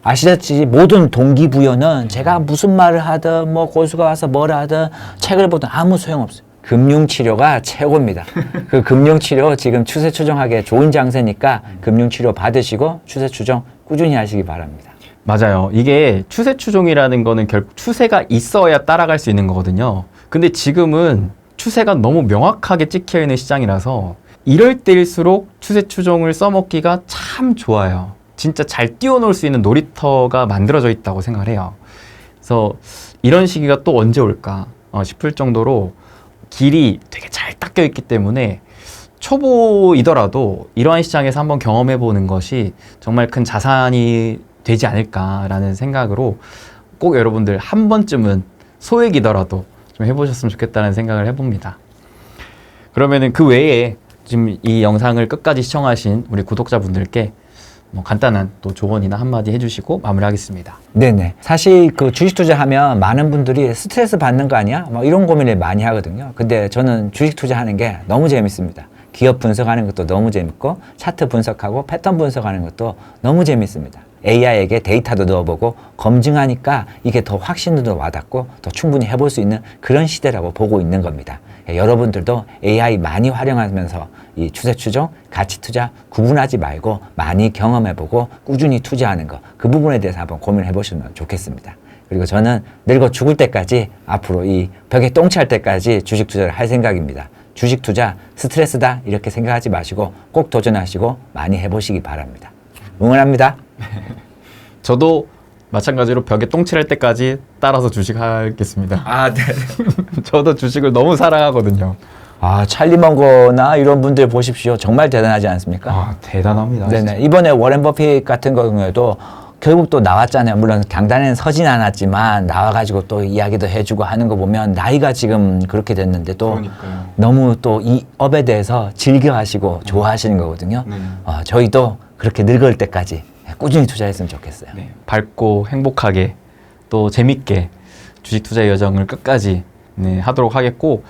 아시다시피 모든 동기부여는 제가 무슨 말을 하든 뭐 고수가 와서 뭘 하든 책을 보든 아무 소용없어요. 금융치료가 최고입니다. 그 금융치료 지금 추세 추종하기에 좋은 장세니까 금융치료 받으시고 추세 추종 꾸준히 하시기 바랍니다. 맞아요. 이게 추세 추종이라는 거는 결국 추세가 있어야 따라갈 수 있는 거거든요. 근데 지금은 추세가 너무 명확하게 찍혀 있는 시장이라서 이럴 때일수록 추세 추종을 써먹기가 참 좋아요. 진짜 잘 띄워놓을 수 있는 놀이터가 만들어져 있다고 생각을 해요. 그래서 이런 시기가 또 언제 올까 싶을 정도로 길이 되게 잘 닦여 있기 때문에 초보이더라도 이러한 시장에서 한번 경험해 보는 것이 정말 큰 자산이 되지 않을까라는 생각으로 꼭 여러분들 한 번쯤은 소액이더라도 좀 해보셨으면 좋겠다는 생각을 해봅니다. 그러면은 그 외에 지금 이 영상을 끝까지 시청하신 우리 구독자분들께 뭐 간단한 또 조언이나 한마디 해주시고 마무리하겠습니다. 네네. 사실 그 주식 투자하면 많은 분들이 스트레스 받는 거 아니야? 뭐 이런 고민을 많이 하거든요. 근데 저는 주식 투자하는 게 너무 재밌습니다. 기업 분석하는 것도 너무 재밌고 차트 분석하고 패턴 분석하는 것도 너무 재밌습니다. AI에게 데이터도 넣어보고 검증하니까 이게 더 확신도 와닿고 더 충분히 해볼 수 있는 그런 시대라고 보고 있는 겁니다. 여러분들도 AI 많이 활용하면서 이 추세 추종, 가치 투자 구분하지 말고 많이 경험해보고 꾸준히 투자하는 거, 그 부분에 대해서 한번 고민해 보시면 좋겠습니다. 그리고 저는 늙어 죽을 때까지 앞으로 이 벽에 똥치할 때까지 주식 투자를 할 생각입니다. 주식 투자 스트레스다 이렇게 생각하지 마시고 꼭 도전하시고 많이 해보시기 바랍니다. 응원합니다. 저도 마찬가지로 벽에 똥칠할 때까지 따라서 주식하겠습니다. 아, 네. 저도 주식을 너무 사랑하거든요. 아, 찰리 먼거나 이런 분들 보십시오. 정말 대단하지 않습니까? 아, 대단합니다. 네네. 이번에 워렌 버핏 같은 경우에도 결국 또 나왔잖아요. 물론 강단에는 서진 않았지만 나와가지고 또 이야기도 해주고 하는 거 보면 나이가 지금 그렇게 됐는데 또 그러니까요. 너무 또 이 업에 대해서 즐겨하시고 좋아하시는 거거든요. 네. 저희도 그렇게 늙을 때까지 꾸준히 투자했으면 좋겠어요. 네, 밝고 행복하게 또 재밌게 주식 투자의 여정을 끝까지 하도록 하겠고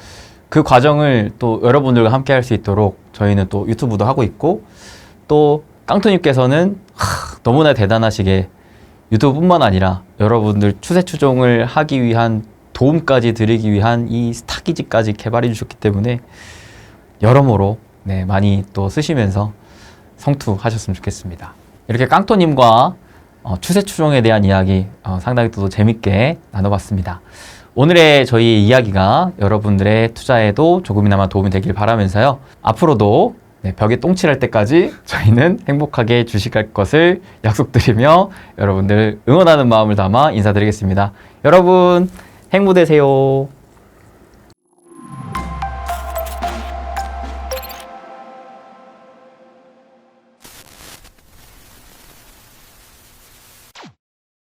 그 과정을 또 여러분들과 함께 할 수 있도록 저희는 또 유튜브도 하고 있고 또 깡토님께서는 너무나 대단하시게 유튜브뿐만 아니라 여러분들 추세 추종을 하기 위한 도움까지 드리기 위한 이 스타기지까지 개발해 주셨기 때문에 여러모로 많이 또 쓰시면서 성투하셨으면 좋겠습니다. 이렇게 깡토님과 추세 추종에 대한 이야기 상당히 또 재밌게 나눠봤습니다. 오늘의 저희 이야기가 여러분들의 투자에도 조금이나마 도움이 되길 바라면서요. 앞으로도 벽에 똥칠할 때까지 저희는 행복하게 주식할 것을 약속드리며 여러분들 응원하는 마음을 담아 인사드리겠습니다. 여러분 행복 되세요.